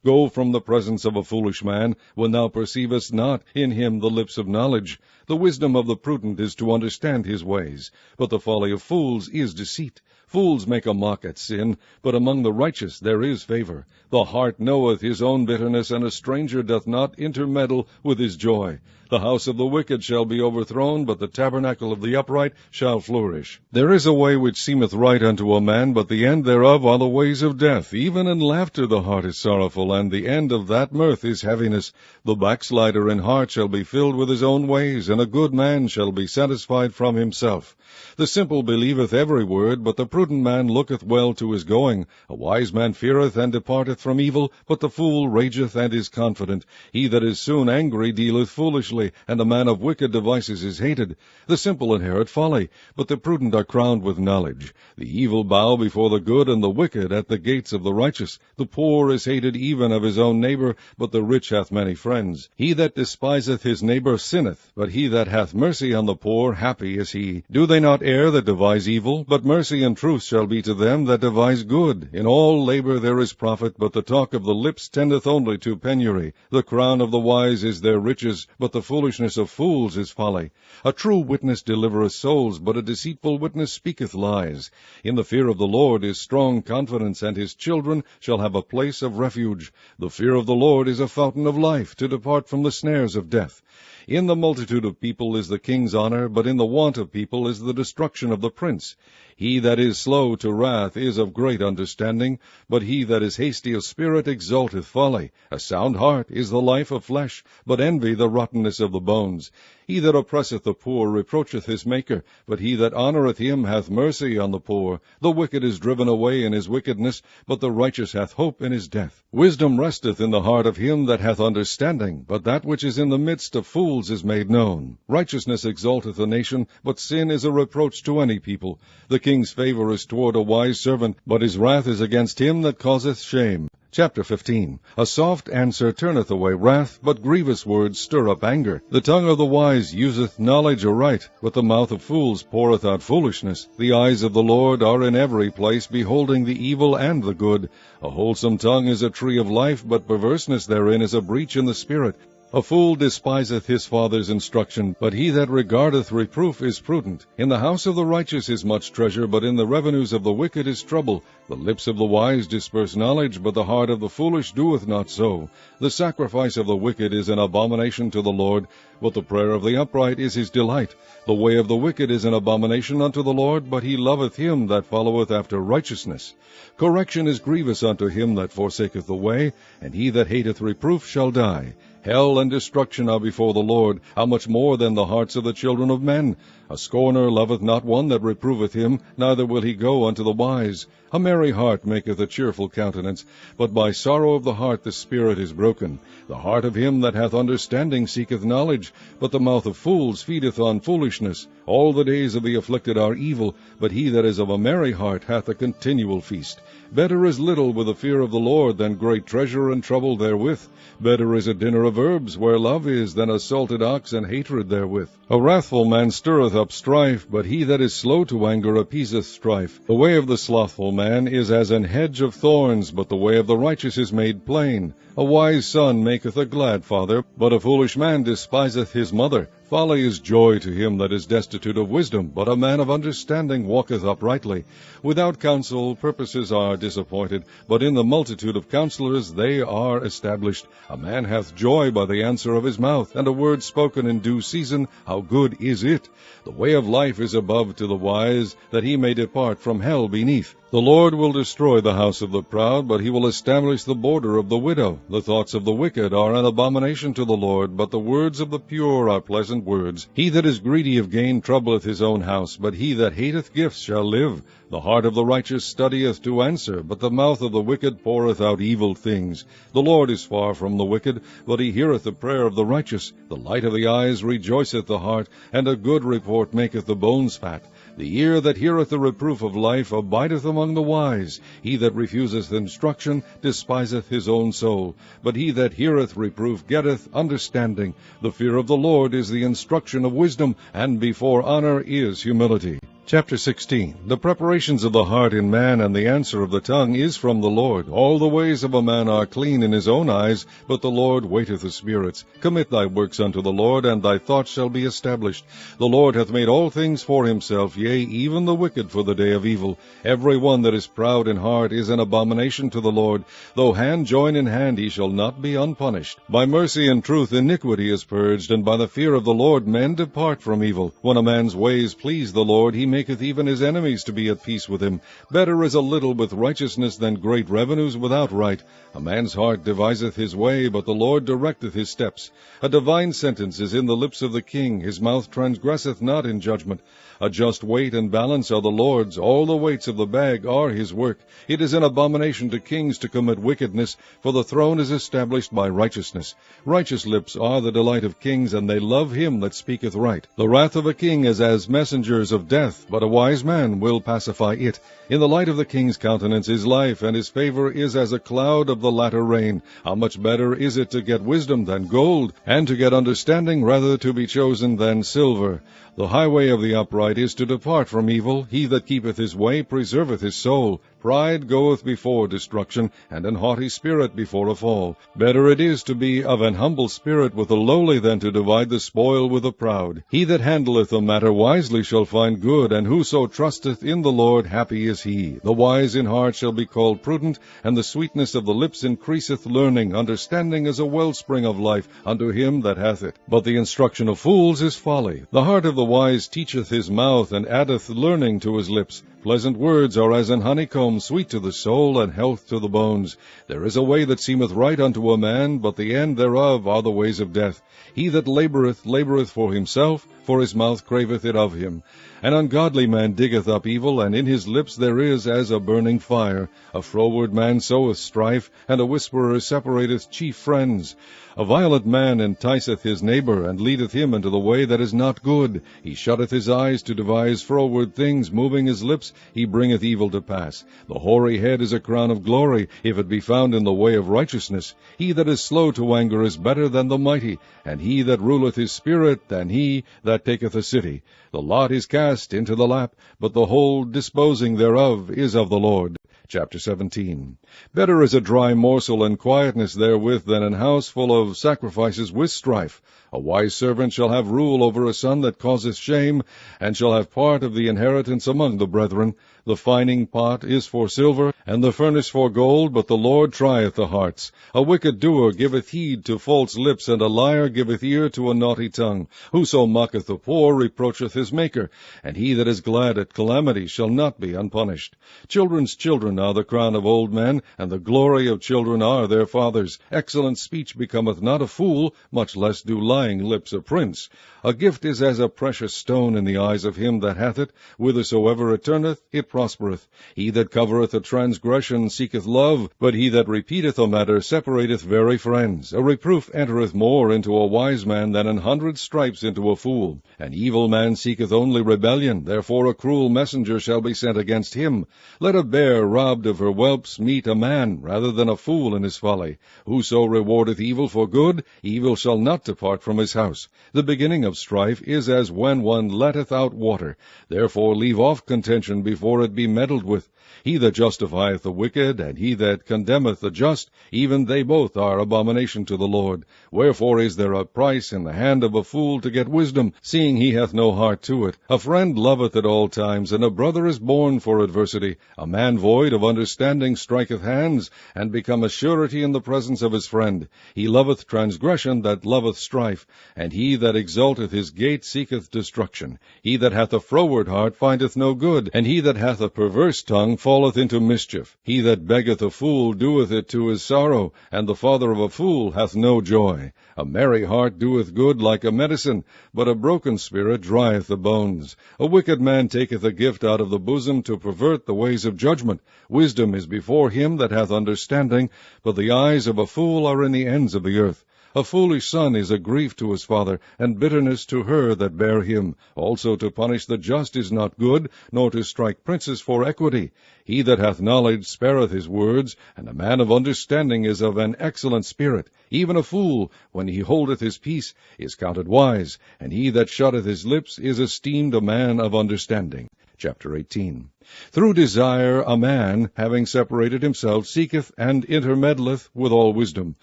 Go from the presence of a foolish man, when thou perceivest not in him the lips of knowledge. The wisdom of the prudent is to understand his ways, but the folly of fools is deceit. Fools make a mock at sin, but among the righteous there is favor. The heart knoweth his own bitterness, and a stranger doth not intermeddle with his joy. The house of the wicked shall be overthrown, but the tabernacle of the upright shall flourish. There is a way which seemeth right unto a man, but the end thereof are the ways of death. Even in laughter the heart is sorrowful, and the end of that mirth is heaviness. The backslider in heart shall be filled with his own ways, and a good man shall be satisfied from himself. The simple believeth every word, but the prudent man looketh well to his going. A wise man feareth and departeth from evil, but the fool rageth and is confident. He that is soon angry dealeth foolishly, and a man of wicked devices is hated. The simple inherit folly, but the prudent are crowned with knowledge. The evil bow before the good, and the wicked at the gates of the righteous. The poor is hated even of his own neighbor, but the rich hath many friends. He that despiseth his neighbor sinneth, but he that hath mercy on the poor, happy is he. Do they not err that devise evil? But mercy and truth shall be to them that devise good. In all labor there is profit, but the talk of the lips tendeth only to penury. The crown of the wise is their riches, but the foolishness of fools is folly. A true witness delivereth souls, but a deceitful witness speaketh lies. In the fear of the Lord is strong confidence, and his children shall have a place of refuge. The fear of the Lord is a fountain of life, to depart from the snares of death. In the multitude of people is the king's honor, but in the want of people is the destruction of the prince. He that is slow to wrath is of great understanding, but he that is hasty of spirit exalteth folly. A sound heart is the life of flesh, but envy the rottenness of the bones. He that oppresseth the poor reproacheth his Maker, but he that honoureth him hath mercy on the poor. The wicked is driven away in his wickedness, but the righteous hath hope in his death. Wisdom resteth in the heart of him that hath understanding, but that which is in the midst of fools is made known. Righteousness exalteth a nation, but sin is a reproach to any people. The king's favor is toward a wise servant, but his wrath is against him that causeth shame. Chapter 15. A soft answer turneth away wrath, but grievous words stir up anger. The tongue of the wise useth knowledge aright, but the mouth of fools poureth out foolishness. The eyes of the Lord are in every place, beholding the evil and the good. A wholesome tongue is a tree of life, but perverseness therein is a breach in the spirit. A fool despiseth his father's instruction, but he that regardeth reproof is prudent. In the house of the righteous is much treasure, but in the revenues of the wicked is trouble. The lips of the wise disperse knowledge, but the heart of the foolish doeth not so. The sacrifice of the wicked is an abomination to the Lord, but the prayer of the upright is his delight. The way of the wicked is an abomination unto the Lord, but he loveth him that followeth after righteousness. Correction is grievous unto him that forsaketh the way, and he that hateth reproof shall die. Hell and destruction are before the Lord, how much more than the hearts of the children of men? A scorner loveth not one that reproveth him, neither will he go unto the wise. A merry heart maketh a cheerful countenance, but by sorrow of the heart the spirit is broken. The heart of him that hath understanding seeketh knowledge, but the mouth of fools feedeth on foolishness. All the days of the afflicted are evil, but he that is of a merry heart hath a continual feast. Better is little with the fear of the Lord than great treasure and trouble therewith. Better is a dinner of herbs where love is than a salted ox and hatred therewith. A wrathful man stirreth up strife, but he that is slow to anger appeaseth strife. The way of the slothful man is as an hedge of thorns, but the way of the righteous is made plain. A wise son maketh a glad father, but a foolish man despiseth his mother. Folly is joy to him that is destitute of wisdom, but a man of understanding walketh uprightly. Without counsel purposes are disappointed, but in the multitude of counselors they are established. A man hath joy by the answer of his mouth, and a word spoken in due season, how good is it! The way of life is above to the wise, that he may depart from hell beneath. The Lord will destroy the house of the proud, but he will establish the border of the widow. The thoughts of the wicked are an abomination to the Lord, but the words of the pure are pleasant words. He that is greedy of gain troubleth his own house, but he that hateth gifts shall live. The heart of the righteous studieth to answer, but the mouth of the wicked poureth out evil things. The Lord is far from the wicked, but he heareth the prayer of the righteous. The light of the eyes rejoiceth the heart, and a good report maketh the bones fat. The ear that heareth the reproof of life abideth among the wise. He that refuseth instruction despiseth his own soul, but he that heareth reproof getteth understanding. The fear of the Lord is the instruction of wisdom, and before honor is humility. Chapter 16. The preparations of the heart in man, and the answer of the tongue, is from the Lord. All the ways of a man are clean in his own eyes, but the Lord waiteth the spirits. Commit thy works unto the Lord, and thy thoughts shall be established. The Lord hath made all things for himself, yea, even the wicked for the day of evil. Every one that is proud in heart is an abomination to the Lord. Though hand join in hand, he shall not be unpunished. By mercy and truth iniquity is purged, and by the fear of the Lord men depart from evil. When a man's ways please the Lord, he maketh even his enemies to be at peace with him. Better is a little with righteousness than great revenues without right. A man's heart deviseth his way, but the Lord directeth his steps. A divine sentence is in the lips of the king, his mouth transgresseth not in judgment. A just weight and balance are the Lord's, all the weights of the bag are his work. It is an abomination to kings to commit wickedness, for the throne is established by righteousness. Righteous lips are the delight of kings, and they love him that speaketh right. The wrath of a king is as messengers of death, but a wise man will pacify it. In the light of the king's countenance is life, and his favor is as a cloud of the latter rain. How much better is it to get wisdom than gold, and to get understanding rather to be chosen than silver. The highway of the upright is to depart from evil. He that keepeth his way preserveth his soul. Pride goeth before destruction, and an haughty spirit before a fall. Better it is to be of an humble spirit with the lowly than to divide the spoil with the proud. He that handleth a matter wisely shall find good, and whoso trusteth in the Lord, happy is he. The wise in heart shall be called prudent, and the sweetness of the lips increaseth learning. Understanding is a wellspring of life unto him that hath it. But the instruction of fools is folly. The heart of the wise teacheth his mouth, and addeth learning to his lips. Pleasant words are as an honeycomb, sweet to the soul, and health to the bones. There is a way that seemeth right unto a man, but the end thereof are the ways of death. He that laboureth, laboureth for himself, for his mouth craveth it of him. An ungodly man diggeth up evil, and in his lips there is as a burning fire. A froward man soweth strife, and a whisperer separateth chief friends. A violent man enticeth his neighbor, and leadeth him into the way that is not good. He shutteth his eyes to devise froward things, moving his lips, he bringeth evil to pass. The hoary head is a crown of glory, if it be found in the way of righteousness. He that is slow to anger is better than the mighty, and he that ruleth his spirit than he that taketh a city. The lot is cast into the lap, but the whole disposing thereof is of the Lord. Chapter 17. Better is a dry morsel and quietness therewith than an house full of sacrifices with strife. A wise servant shall have rule over a son that causeth shame, and shall have part of the inheritance among the brethren. The fining pot is for silver, and the furnace for gold, but the Lord trieth the hearts. A wicked doer giveth heed to false lips, and a liar giveth ear to a naughty tongue. Whoso mocketh the poor reproacheth his Maker, and he that is glad at calamity shall not be unpunished. Children's children are the crown of old men, and the glory of children are their fathers. Excellent speech becometh not a fool, much less do lying lips a prince. A gift is as a precious stone in the eyes of him that hath it. Whithersoever it turneth, it prospereth. He that covereth a transgression seeketh love, but he that repeateth a matter separateth very friends. A reproof entereth more into a wise man than 100 stripes into a fool. An evil man seeketh only rebellion, therefore a cruel messenger shall be sent against him. Let a bear robbed of her whelps meet a man, rather than a fool in his folly. Whoso rewardeth evil for good, evil shall not depart from his house. The beginning of strife is as when one letteth out water. Therefore leave off contention before it be meddled with. He that justifieth the wicked, and he that condemneth the just, even they both are abomination to the Lord. Wherefore is there a price in the hand of a fool to get wisdom, seeing he hath no heart to it? A friend loveth at all times, and a brother is born for adversity. A man void of understanding striketh hands, and becometh surety in the presence of his friend. He loveth transgression that loveth strife, and he that exalteth his gate seeketh destruction. He that hath a froward heart findeth no good, and he that hath a perverse tongue falleth into mischief. He that beggeth a fool doeth it to his sorrow, and the father of a fool hath no joy. A merry heart doeth good like a medicine, but a broken spirit drieth the bones. A wicked man taketh a gift out of the bosom to pervert the ways of judgment. Wisdom is before him that hath understanding, but the eyes of a fool are in the ends of the earth. A foolish son is a grief to his father, and bitterness to her that bare him. Also to punish the just is not good, nor to strike princes for equity. He that hath knowledge spareth his words, and a man of understanding is of an excellent spirit. Even a fool, when he holdeth his peace, is counted wise, and he that shutteth his lips is esteemed a man of understanding. Chapter 18. Through desire a man, having separated himself, seeketh and intermeddleth with all wisdom.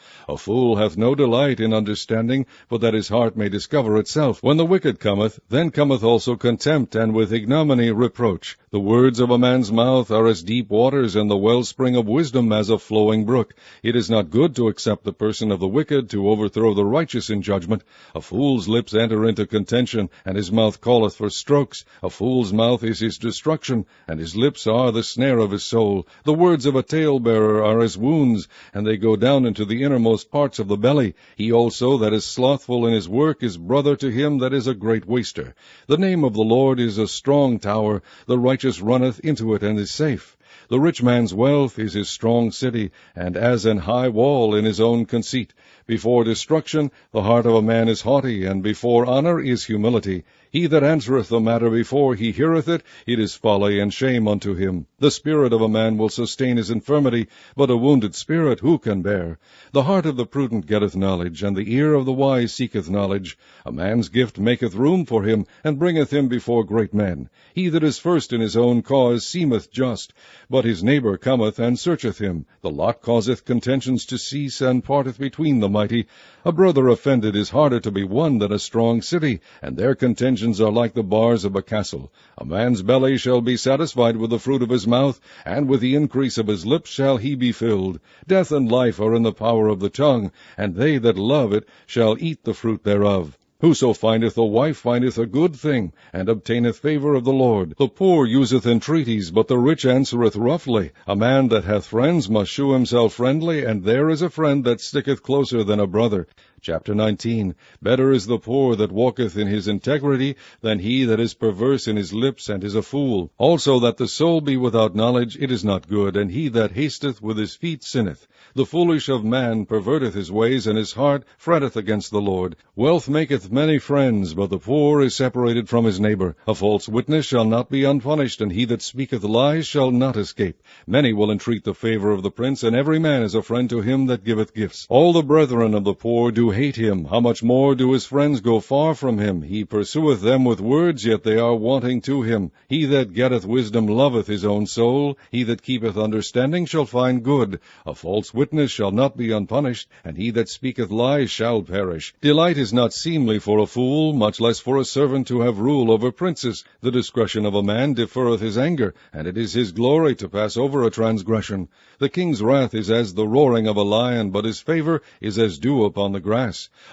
A fool hath no delight in understanding, but that his heart may discover itself. When the wicked cometh, then cometh also contempt, and with ignominy reproach. The words of a man's mouth are as deep waters, and the wellspring of wisdom as a flowing brook. It is not good to accept the person of the wicked, to overthrow the righteous in judgment. A fool's lips enter into contention, and his mouth calleth for strokes. A fool's mouth is his destruction, and his lips are the snare of his soul. The words of a talebearer are as wounds, and they go down into the innermost parts of the belly. He also that is slothful in his work is brother to him that is a great waster. The name of the Lord is a strong tower. The righteous runneth into it and is safe. The rich man's wealth is his strong city, and as an high wall in his own conceit. Before destruction the heart of a man is haughty, and before honor is humility. He that answereth the matter before he heareth it, it is folly and shame unto him. The spirit of a man will sustain his infirmity, but a wounded spirit who can bear? The heart of the prudent getteth knowledge, and the ear of the wise seeketh knowledge. A man's gift maketh room for him, and bringeth him before great men. He that is first in his own cause seemeth just, but his neighbor cometh and searcheth him. The lot causeth contentions to cease, and parteth between the mighty. A brother offended is harder to be won than a strong city, and their contentions are like the bars of a castle. A man's belly shall be satisfied with the fruit of his mouth, and with the increase of his lips shall he be filled. Death and life are in the power of the tongue, and they that love it shall eat the fruit thereof. Whoso findeth a wife findeth a good thing, and obtaineth favor of the Lord. The poor useth entreaties, but the rich answereth roughly. A man that hath friends must shew himself friendly, and there is a friend that sticketh closer than a brother. Chapter 19. Better is the poor that walketh in his integrity, than he that is perverse in his lips and is a fool. Also that the soul be without knowledge, it is not good, and he that hasteth with his feet sinneth. The foolish of man perverteth his ways, and his heart fretteth against the Lord. Wealth maketh many friends, but the poor is separated from his neighbor. A false witness shall not be unpunished, and he that speaketh lies shall not escape. Many will entreat the favor of the prince, and every man is a friend to him that giveth gifts. All the brethren of the poor do hate him. How much more do his friends go far from him? He pursueth them with words, yet they are wanting to him. He that getteth wisdom loveth his own soul. He that keepeth understanding shall find good. A false witness shall not be unpunished, and he that speaketh lies shall perish. Delight is not seemly for a fool, much less for a servant to have rule over princes. The discretion of a man deferreth his anger, and it is his glory to pass over a transgression. The king's wrath is as the roaring of a lion, but his favor is as dew upon the grass.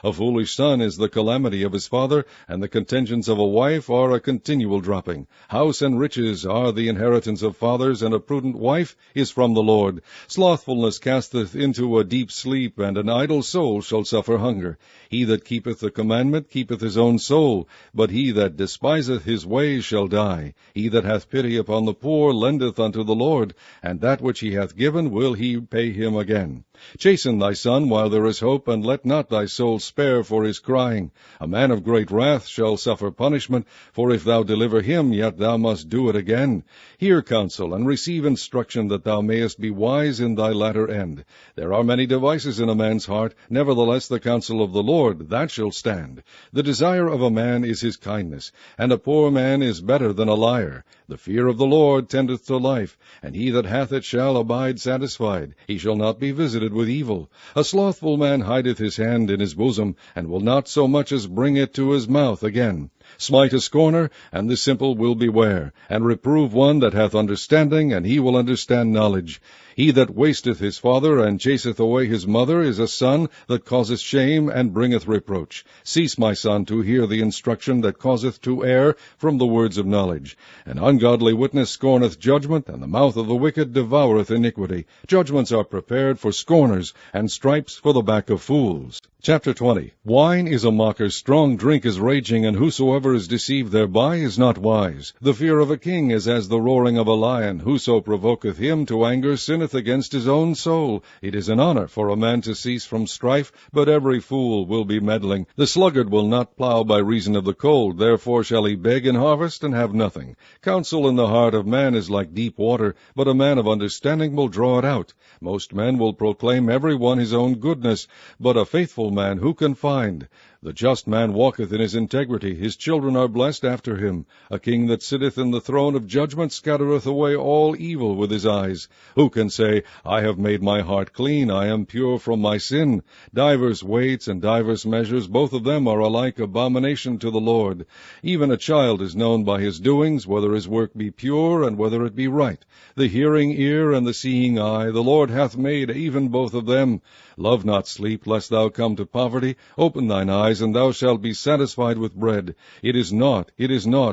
A foolish son is the calamity of his father, and the contentions of a wife are a continual dropping. House and riches are the inheritance of fathers, and a prudent wife is from the Lord. Slothfulness casteth into a deep sleep, and an idle soul shall suffer hunger. He that keepeth the commandment keepeth his own soul, but he that despiseth his ways shall die. He that hath pity upon the poor lendeth unto the Lord, and that which he hath given will he pay him again. Chasten thy son while there is hope, and let not thy soul spare for his crying. A man of great wrath shall suffer punishment, for if thou deliver him, yet thou must do it again. Hear counsel, and receive instruction, that thou mayest be wise in thy latter end. There are many devices in a man's heart, nevertheless the counsel of the Lord, that shall stand. The desire of a man is his kindness, and a poor man is better than a liar. The fear of the Lord tendeth to life, and he that hath it shall abide satisfied. He shall not be visited with evil. A slothful man hideth his hand in his bosom, and will not so much as bring it to his mouth again. Smite a scorner, and the simple will beware, and reprove one that hath understanding, and he will understand knowledge. He that wasteth his father, and chaseth away his mother, is a son that causeth shame, and bringeth reproach. Cease, my son, to hear the instruction that causeth to err from the words of knowledge. An ungodly witness scorneth judgment, and the mouth of the wicked devoureth iniquity. Judgments are prepared for scorners, and stripes for the back of fools. Chapter 20. Wine is a mocker, strong drink is raging, and whosoever is deceived thereby is not wise. The fear of a king is as the roaring of a lion. Whoso provoketh him to anger sinneth against his own soul. It is an honor for a man to cease from strife, but every fool will be meddling. The sluggard will not plow by reason of the cold, therefore shall he beg in harvest and have nothing. Counsel in the heart of man is like deep water, but a man of understanding will draw it out. Most men will proclaim every one his own goodness, but a faithful man who can find? The just man walketh in his integrity, his children are blessed after him. A king that sitteth in the throne of judgment scattereth away all evil with his eyes. Who can say, I have made my heart clean, I am pure from my sin? Divers weights and divers measures, both of them are alike abomination to the Lord. Even a child is known by his doings, whether his work be pure, and whether it be right. The hearing ear and the seeing eye, the Lord hath made even both of them. Love not sleep, lest thou come to poverty. Open thine eyes, and thou shalt be satisfied with bread. It is not,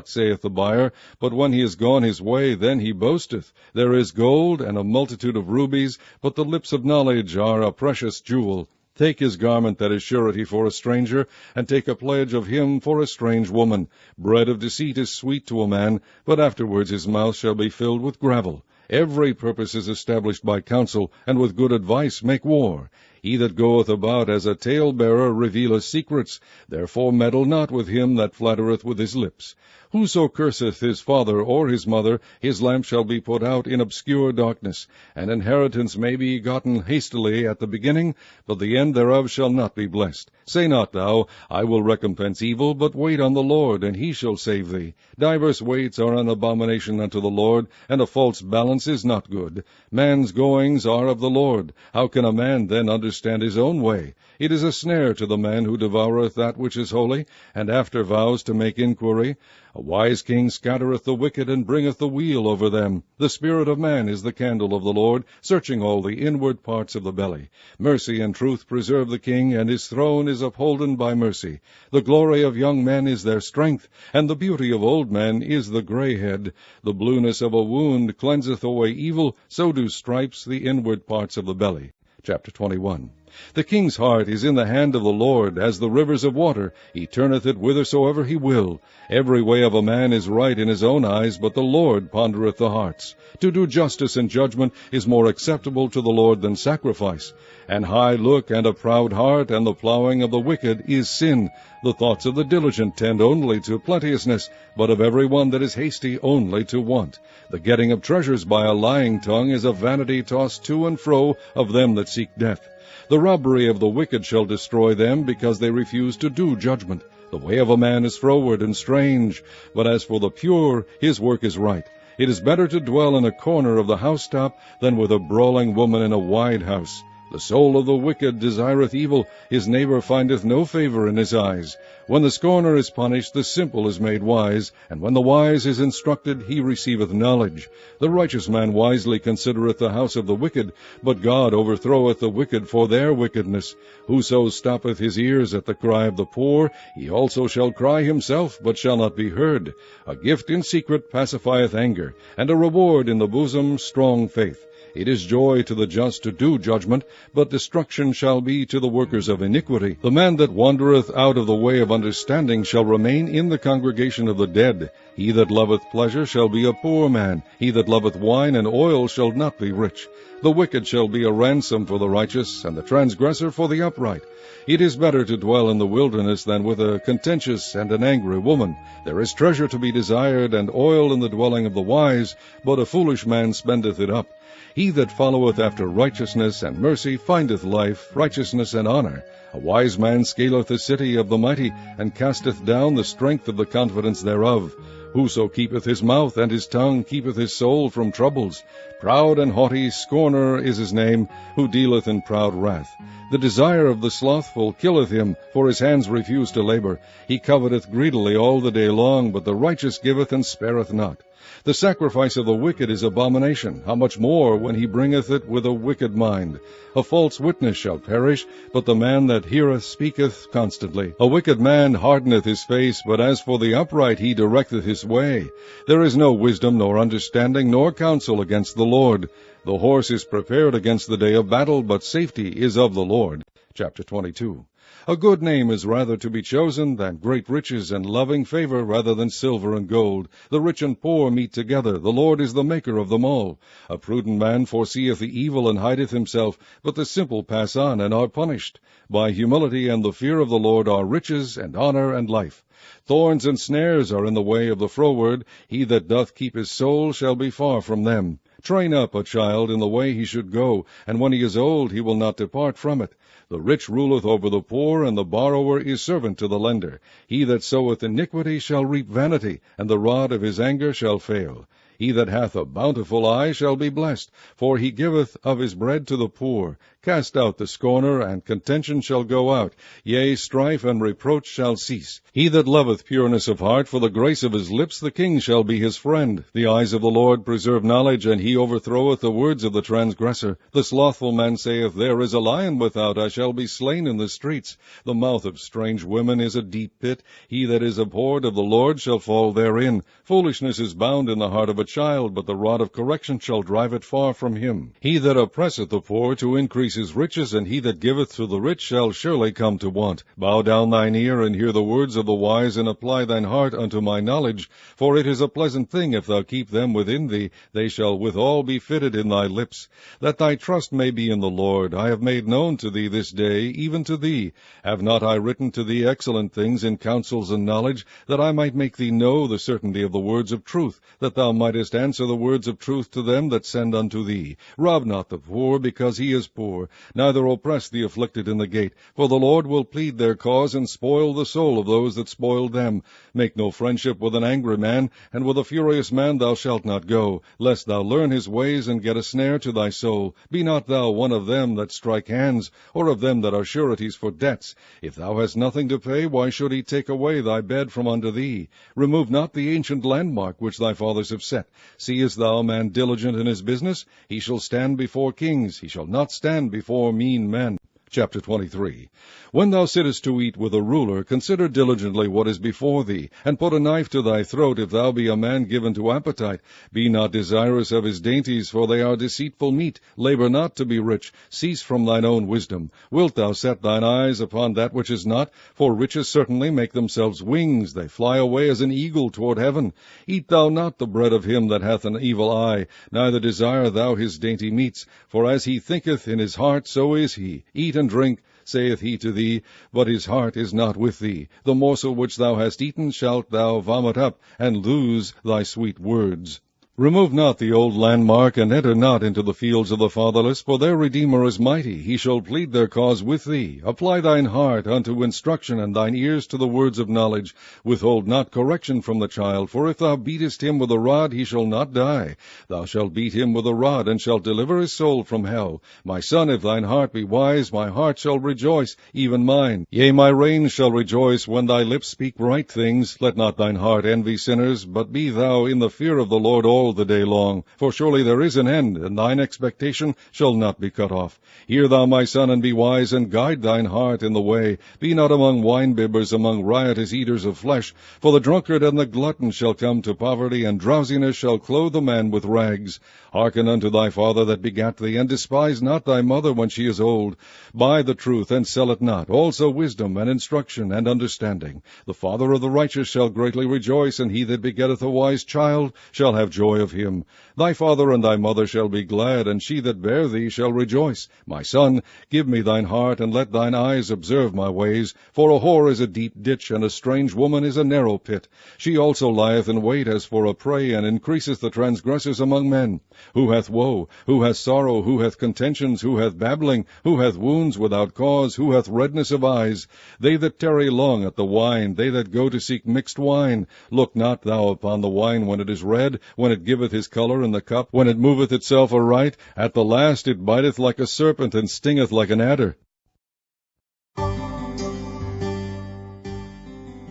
saith the buyer, but when he is gone his way, then he boasteth. There is gold and a multitude of rubies, but the lips of knowledge are a precious jewel. Take his garment that is surety for a stranger, and take a pledge of him for a strange woman. Bread of deceit is sweet to a man, but afterwards his mouth shall be filled with gravel. Every purpose is established by counsel, and with good advice make war. He that goeth about as a talebearer revealeth secrets. Therefore meddle not with him that flattereth with his lips. Whoso curseth his father or his mother, his lamp shall be put out in obscure darkness. An inheritance may be gotten hastily at the beginning, but the end thereof shall not be blessed. Say not thou, I will recompense evil, but wait on the Lord, and he shall save thee. Divers weights are an abomination unto the Lord, and a false balance is not good. Man's goings are of the Lord. How can a man then understand his own way? It is a snare to the man who devoureth that which is holy, and after vows to make inquiry. A wise king scattereth the wicked, and bringeth the weal over them. The spirit of man is the candle of the Lord, searching all the inward parts of the belly. Mercy and truth preserve the king, and his throne is upholden by mercy. The glory of young men is their strength, and the beauty of old men is the grey head. The blueness of a wound cleanseth away evil, so do stripes the inward parts of the belly. Chapter 21. The king's heart is in the hand of the Lord, as the rivers of water. He turneth it whithersoever he will. Every way of a man is right in his own eyes, but the Lord pondereth the hearts. To do justice and judgment is more acceptable to the Lord than sacrifice. An high look and a proud heart, and the plowing of the wicked is sin. The thoughts of the diligent tend only to plenteousness, but of every one that is hasty only to want. The getting of treasures by a lying tongue is a vanity tossed to and fro of them that seek death. The robbery of the wicked shall destroy them, because they refuse to do judgment. The way of a man is froward and strange, but as for the pure, his work is right. It is better to dwell in a corner of the housetop than with a brawling woman in a wide house. The soul of the wicked desireth evil, his neighbor findeth no favor in his eyes. When the scorner is punished, the simple is made wise, and when the wise is instructed, he receiveth knowledge. The righteous man wisely considereth the house of the wicked, but God overthroweth the wicked for their wickedness. Whoso stoppeth his ears at the cry of the poor, he also shall cry himself, but shall not be heard. A gift in secret pacifieth anger, and a reward in the bosom strong faith. It is joy to the just to do judgment, but destruction shall be to the workers of iniquity. The man that wandereth out of the way of understanding shall remain in the congregation of the dead. He that loveth pleasure shall be a poor man. He that loveth wine and oil shall not be rich. The wicked shall be a ransom for the righteous, and the transgressor for the upright. It is better to dwell in the wilderness than with a contentious and an angry woman. There is treasure to be desired, and oil in the dwelling of the wise, but a foolish man spendeth it up. He that followeth after righteousness and mercy findeth life, righteousness, and honor. A wise man scaleth the city of the mighty, and casteth down the strength of the confidence thereof. Whoso keepeth his mouth and his tongue keepeth his soul from troubles. Proud and haughty scorner is his name, who dealeth in proud wrath. The desire of the slothful killeth him, for his hands refuse to labor. He coveteth greedily all the day long, but the righteous giveth and spareth not. The sacrifice of the wicked is abomination, how much more when he bringeth it with a wicked mind. A false witness shall perish, but the man that heareth speaketh constantly. A wicked man hardeneth his face, but as for the upright he directeth his way. There is no wisdom, nor understanding, nor counsel against the Lord. The horse is prepared against the day of battle, but safety is of the Lord. Chapter 22. A good name is rather to be chosen than great riches, and loving favor rather than silver and gold. The rich and poor meet together. The Lord is the maker of them all. A prudent man foreseeth the evil and hideth himself, but the simple pass on and are punished. By humility and the fear of the Lord are riches and honor and life. Thorns and snares are in the way of the froward. He that doth keep his soul shall be far from them. Train up a child in the way he should go, and when he is old he will not depart from it. The rich ruleth over the poor, and the borrower is servant to the lender. He that soweth iniquity shall reap vanity, and the rod of his anger shall fail. He that hath a bountiful eye shall be blessed, for he giveth of his bread to the poor. Cast out the scorner, and contention shall go out. Yea, strife and reproach shall cease. He that loveth pureness of heart, for the grace of his lips the king shall be his friend. The eyes of the Lord preserve knowledge, and he overthroweth the words of the transgressor. The slothful man saith, There is a lion without, I shall be slain in the streets. The mouth of strange women is a deep pit. He that is abhorred of the Lord shall fall therein. Foolishness is bound in the heart of a child, but the rod of correction shall drive it far from him. He that oppresseth the poor to increase his riches, and he that giveth to the rich shall surely come to want. Bow down thine ear, and hear the words of the wise, and apply thine heart unto my knowledge. For it is a pleasant thing if thou keep them within thee, they shall withal be fitted in thy lips. That thy trust may be in the Lord, I have made known to thee this day, even to thee. Have not I written to thee excellent things in counsels and knowledge, that I might make thee know the certainty of the words of truth, that thou mightest answer the words of truth to them that send unto thee? Rob not the poor, because he is poor, neither oppress the afflicted in the gate, for the Lord will plead their cause, and spoil the soul of those that spoil them. Make no friendship with an angry man, and with a furious man thou shalt not go, lest thou learn his ways, and get a snare to thy soul. Be not thou one of them that strike hands, or of them that are sureties for debts. If thou hast nothing to pay, why should he take away thy bed from under thee? Remove not the ancient landmark which thy fathers have set. Seest thou a man diligent in his business? He shall stand before kings, he shall not stand before mean men. Chapter 23. When thou sittest to eat with a ruler, consider diligently what is before thee, and put a knife to thy throat, if thou be a man given to appetite. Be not desirous of his dainties, for they are deceitful meat. Labor not to be rich. Cease from thine own wisdom. Wilt thou set thine eyes upon that which is not? For riches certainly make themselves wings. They fly away as an eagle toward heaven. Eat thou not the bread of him that hath an evil eye, neither desire thou his dainty meats. For as he thinketh in his heart, so is he. Eat and drink, saith he to thee, but his heart is not with thee. The morsel which thou hast eaten shalt thou vomit up, and lose thy sweet words. Remove not the old landmark, and enter not into the fields of the fatherless, for their Redeemer is mighty. He shall plead their cause with thee. Apply thine heart unto instruction, and thine ears to the words of knowledge. Withhold not correction from the child, for if thou beatest him with a rod, he shall not die. Thou shalt beat him with a rod, and shalt deliver his soul from hell. My son, if thine heart be wise, my heart shall rejoice, even mine. Yea, my reins shall rejoice when thy lips speak right things. Let not thine heart envy sinners, but be thou in the fear of the Lord all the day long. For surely there is an end, and thine expectation shall not be cut off. Hear thou, my son, and be wise, and guide thine heart in the way. Be not among winebibbers, among riotous eaters of flesh. For the drunkard and the glutton shall come to poverty, and drowsiness shall clothe a man with rags. Hearken unto thy father that begat thee, and despise not thy mother when she is old. Buy the truth, and sell it not, also wisdom, and instruction, and understanding. The father of the righteous shall greatly rejoice, and he that begetteth a wise child shall have joy of him. Thy father and thy mother shall be glad, and she that bare thee shall rejoice. My son, give me thine heart, and let thine eyes observe my ways. For a whore is a deep ditch, and a strange woman is a narrow pit. She also lieth in wait as for a prey, and increaseth the transgressors among men. Who hath woe? Who hath sorrow? Who hath contentions? Who hath babbling? Who hath wounds without cause? Who hath redness of eyes? They that tarry long at the wine, they that go to seek mixed wine. Look not thou upon the wine when it is red, when it giveth his color in the cup, when it moveth itself aright. At the last it biteth like a serpent, and stingeth like an adder.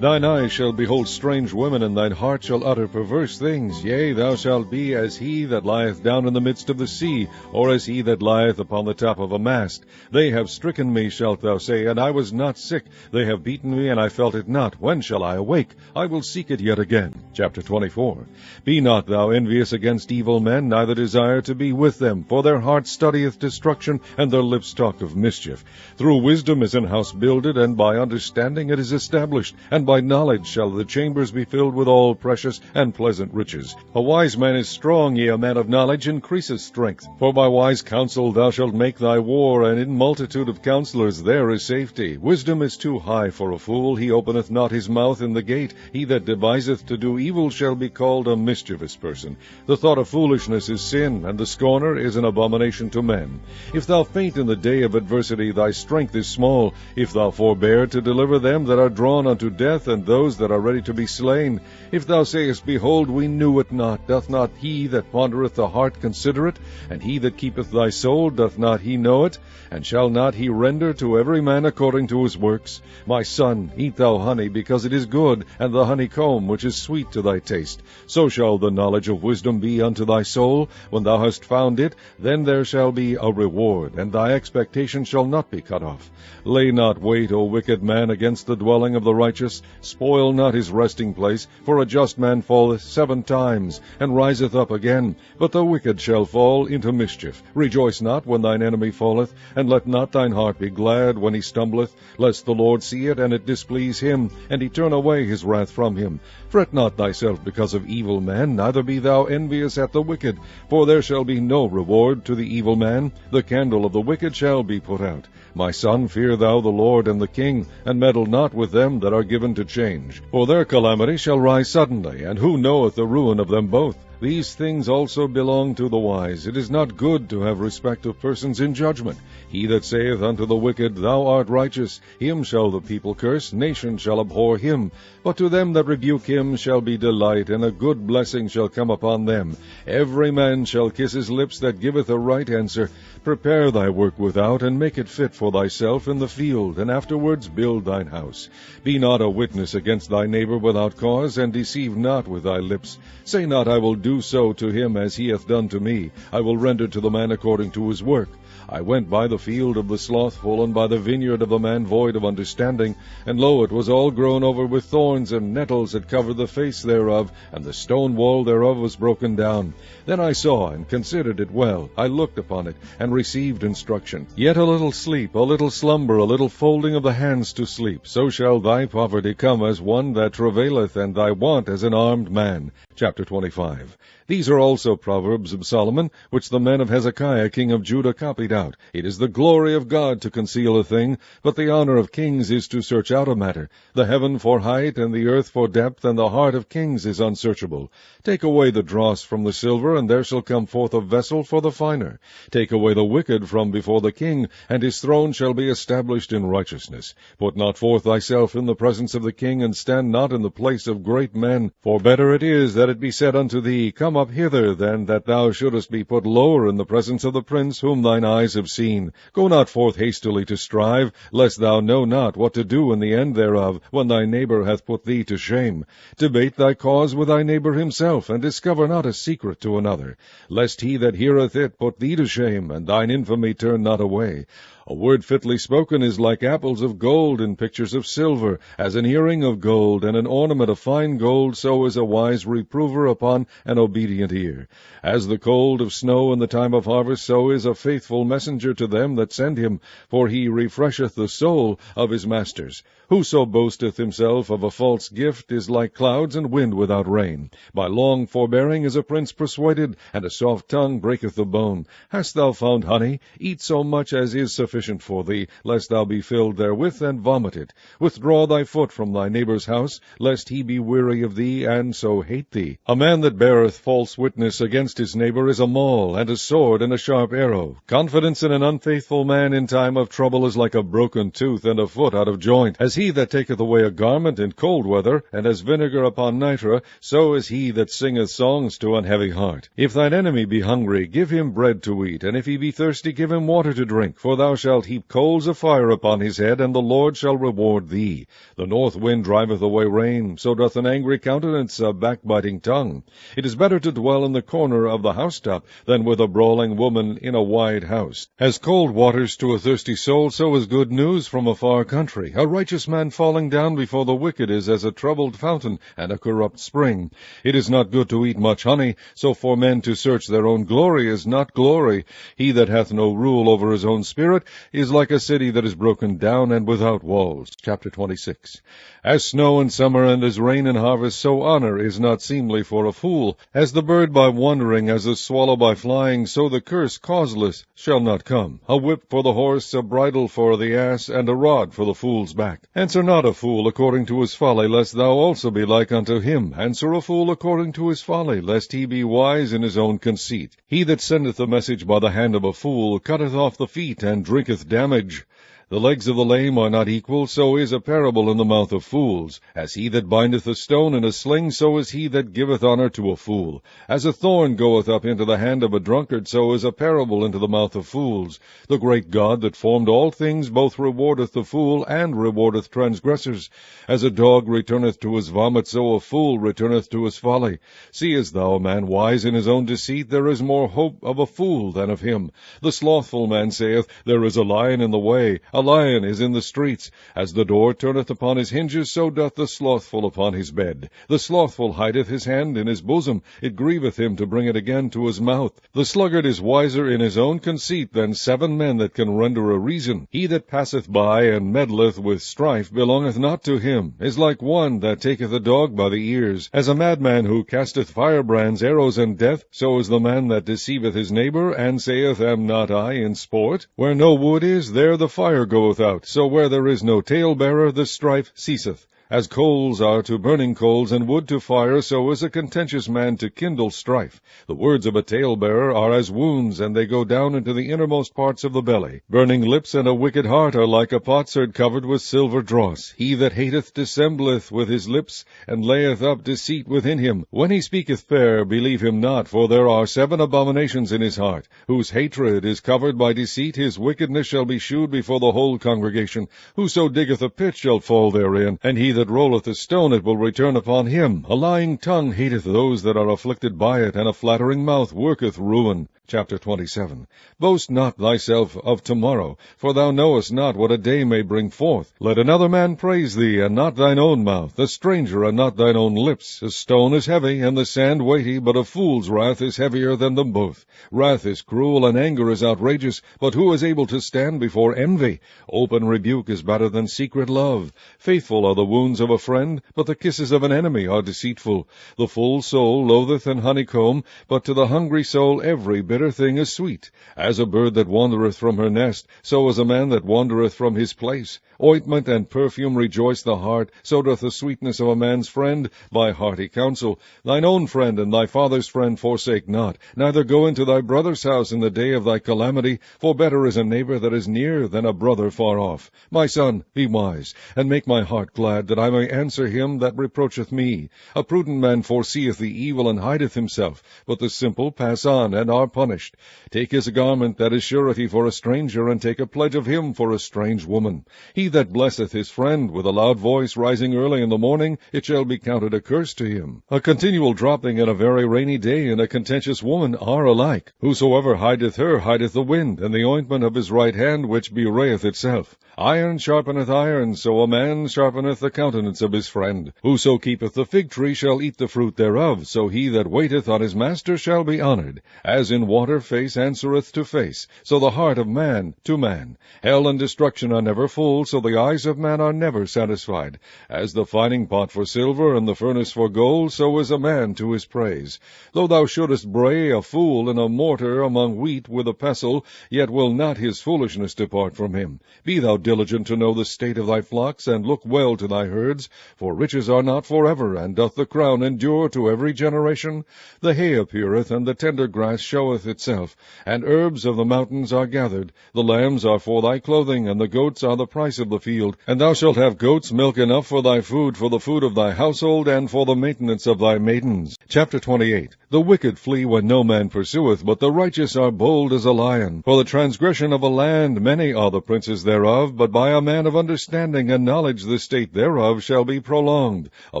Thine eyes shall behold strange women, and thine heart shall utter perverse things. Yea, thou shalt be as he that lieth down in the midst of the sea, or as he that lieth upon the top of a mast. They have stricken me, shalt thou say, and I was not sick. They have beaten me, and I felt it not. When shall I awake? I will seek it yet again. Chapter 24. Be not thou envious against evil men, neither desire to be with them, for their heart studieth destruction, and their lips talk of mischief. Through wisdom is an house builded, and by understanding it is established, and by knowledge shall the chambers be filled with all precious and pleasant riches. A wise man is strong, yea, a man of knowledge increaseth strength. For by wise counsel thou shalt make thy war, and in multitude of counselors there is safety. Wisdom is too high for a fool, he openeth not his mouth in the gate. He that deviseth to do evil shall be called a mischievous person. The thought of foolishness is sin, and the scorner is an abomination to men. If thou faint in the day of adversity, thy strength is small. If thou forbear to deliver them that are drawn unto death, and those that are ready to be slain. If thou sayest, Behold, we knew it not, doth not he that pondereth the heart consider it? And he that keepeth thy soul, doth not he know it? And shall not he render to every man according to his works? My son, eat thou honey, because it is good, and the honeycomb, which is sweet to thy taste. So shall the knowledge of wisdom be unto thy soul. When thou hast found it, then there shall be a reward, and thy expectation shall not be cut off. Lay not wait, O wicked man, against the dwelling of the righteous. Spoil not his resting place, for a just man falleth 7 times, and riseth up again. But the wicked shall fall into mischief. Rejoice not when thine enemy falleth, and let not thine heart be glad when he stumbleth, lest the Lord see it, and it displease him, and he turn away his wrath from him. Fret not thyself because of evil men, neither be thou envious at the wicked, for there shall be no reward to the evil man. The candle of the wicked shall be put out. My son, fear thou the Lord and the king, and meddle not with them that are given to change. For their calamity shall rise suddenly, and who knoweth the ruin of them both? These things also belong to the wise. It is not good to have respect of persons in judgment. He that saith unto the wicked, Thou art righteous, him shall the people curse, nations shall abhor him. But to them that rebuke him shall be delight, and a good blessing shall come upon them. Every man shall kiss his lips that giveth a right answer. Prepare thy work without, and make it fit for thyself in the field, and afterwards build thine house. Be not a witness against thy neighbor without cause, and deceive not with thy lips. Say not, I will do so to him as he hath done to me. I will render to the man according to his work. I went by the field of the slothful, and by the vineyard of the man void of understanding. And lo, it was all grown over with thorns, and nettles had covered the face thereof, and the stone wall thereof was broken down. Then I saw, and considered it well. I looked upon it, and received instruction. Yet a little sleep, a little slumber, a little folding of the hands to sleep. So shall thy poverty come as one that travaileth, and thy want as an armed man. Chapter 25. These are also Proverbs of Solomon, which the men of Hezekiah king of Judah copied out. It is the glory of God to conceal a thing, but the honor of kings is to search out a matter. The heaven for height, and the earth for depth, and the heart of kings is unsearchable. Take away the dross from the silver, and there shall come forth a vessel for the finer. Take away the wicked from before the king, and his throne shall be established in righteousness. Put not forth thyself in the presence of the king, and stand not in the place of great men. For better it is that it be said unto thee, Come up hither, than that thou shouldest be put lower in the presence of the prince whom thine eyes have seen. Go not forth hastily to strive, lest thou know not what to do in the end thereof, when thy neighbor hath put thee to shame. Debate thy cause with thy neighbor himself, and discover not a secret to another, lest he that heareth it put thee to shame, and thine infamy turn not away. A word fitly spoken is like apples of gold in pictures of silver, as an earring of gold, and an ornament of fine gold, so is a wise reprover upon an obedient ear. As the cold of snow in the time of harvest, so is a faithful messenger to them that send him, for he refresheth the soul of his masters. Whoso boasteth himself of a false gift is like clouds and wind without rain. By long forbearing is a prince persuaded, and a soft tongue breaketh the bone. Hast thou found honey? Eat so much as is sufficient for thee, lest thou be filled therewith, and vomit it. Withdraw thy foot from thy neighbor's house, lest he be weary of thee, and so hate thee. A man that beareth false witness against his neighbor is a maul, and a sword, and a sharp arrow. Confidence in an unfaithful man in time of trouble is like a broken tooth, and a foot out of joint. As he that taketh away a garment in cold weather, and as vinegar upon nitre, so is he that singeth songs to an heavy heart. If thine enemy be hungry, give him bread to eat, and if he be thirsty, give him water to drink. For thou shalt heap coals of fire upon his head, and the Lord shall reward thee. The north wind driveth away rain, so doth an angry countenance a backbiting tongue. It is better to dwell in the corner of the housetop, than with a brawling woman in a wide house. As cold waters to a thirsty soul, so is good news from a far country. A righteous man falling down before the wicked is as a troubled fountain, and a corrupt spring. It is not good to eat much honey, so for men to search their own glory is not glory. He that hath no rule over his own spirit is like a city that is broken down and without walls. Chapter 26. As snow in summer and as rain in harvest, so honor is not seemly for a fool. As the bird by wandering, as the swallow by flying, so the curse causeless shall not come. A whip for the horse, a bridle for the ass, and a rod for the fool's back. Answer not a fool according to his folly, lest thou also be like unto him. Answer a fool according to his folly, lest he be wise in his own conceit. He that sendeth a message by the hand of a fool cutteth off the feet, and drinketh damage. The legs of the lame are not equal, so is a parable in the mouth of fools. As he that bindeth a stone in a sling, so is he that giveth honor to a fool. As a thorn goeth up into the hand of a drunkard, so is a parable into the mouth of fools. The great God that formed all things both rewardeth the fool, and rewardeth transgressors. As a dog returneth to his vomit, so a fool returneth to his folly. Seest thou a man wise in his own deceit? There is more hope of a fool than of him. The slothful man saith, There is a lion in the way, a lion is in the streets. As the door turneth upon his hinges, so doth the slothful upon his bed. The slothful hideth his hand in his bosom, it grieveth him to bring it again to his mouth. The sluggard is wiser in his own conceit than 7 men that can render a reason. He that passeth by and meddleth with strife belongeth not to him, is like one that taketh a dog by the ears. As a madman who casteth firebrands, arrows, and death, so is the man that deceiveth his neighbor, and saith, Am not I in sport? Where no wood is, there the fire goeth out, so where there is no talebearer, the strife ceaseth. As coals are to burning coals, and wood to fire, so is a contentious man to kindle strife. The words of a talebearer are as wounds, and they go down into the innermost parts of the belly. Burning lips and a wicked heart are like a potsherd covered with silver dross. He that hateth dissembleth with his lips, and layeth up deceit within him. When he speaketh fair, believe him not, for there are 7 abominations in his heart. Whose hatred is covered by deceit, his wickedness shall be shewed before the whole congregation. Whoso diggeth a pit shall fall therein, and he that rolleth a stone, it will return upon him. A lying tongue hateth those that are afflicted by it, and a flattering mouth worketh ruin. Chapter 27. Boast not thyself of tomorrow, for thou knowest not what a day may bring forth. Let another man praise thee, and not thine own mouth, a stranger, and not thine own lips. A stone is heavy, and the sand weighty, but a fool's wrath is heavier than them both. Wrath is cruel, and anger is outrageous, but who is able to stand before envy? Open rebuke is better than secret love. Faithful are the wounds of a friend, but the kisses of an enemy are deceitful. The full soul loatheth an honeycomb, but to the hungry soul every bitter thing is sweet. As a bird that wandereth from her nest, so is a man that wandereth from his place. Ointment and perfume rejoice the heart, so doth the sweetness of a man's friend by hearty counsel. Thine own friend and thy father's friend forsake not, neither go into thy brother's house in the day of thy calamity, for better is a neighbor that is near than a brother far off. My son, be wise, and make my heart glad, that I may answer him that reproacheth me. A prudent man foreseeth the evil and hideth himself, but the simple pass on and are punished. Take his garment that is surety for a stranger, and take a pledge of him for a strange woman. He that blesseth his friend with a loud voice rising early in the morning, it shall be counted a curse to him. A continual dropping and a very rainy day and a contentious woman are alike. Whosoever hideth her hideth the wind, and the ointment of his right hand which bewrayeth itself. Iron sharpeneth iron, so a man sharpeneth the countenance of his friend. Whoso keepeth the fig tree shall eat the fruit thereof, so he that waiteth on his master shall be honored. As in water face answereth to face, so the heart of man to man. Hell and destruction are never full, so the eyes of man are never satisfied. As the fining pot for silver and the furnace for gold, so is a man to his praise. Though thou shouldest bray a fool in a mortar among wheat with a pestle, yet will not his foolishness depart from him. Be thou diligent to know the state of thy flocks, and look well to thy herds, for riches are not forever, and doth the crown endure to every generation? The hay appeareth, and the tender grass showeth itself, and herbs of the mountains are gathered. The lambs are for thy clothing, and the goats are the price of the field. And thou shalt have goats' milk enough for thy food, for the food of thy household, and for the maintenance of thy maidens. Chapter 28. The wicked flee when no man pursueth, but the righteous are bold as a lion. For the transgression of a land many are the princes thereof, but by a man of understanding and knowledge the state thereof shall be prolonged. A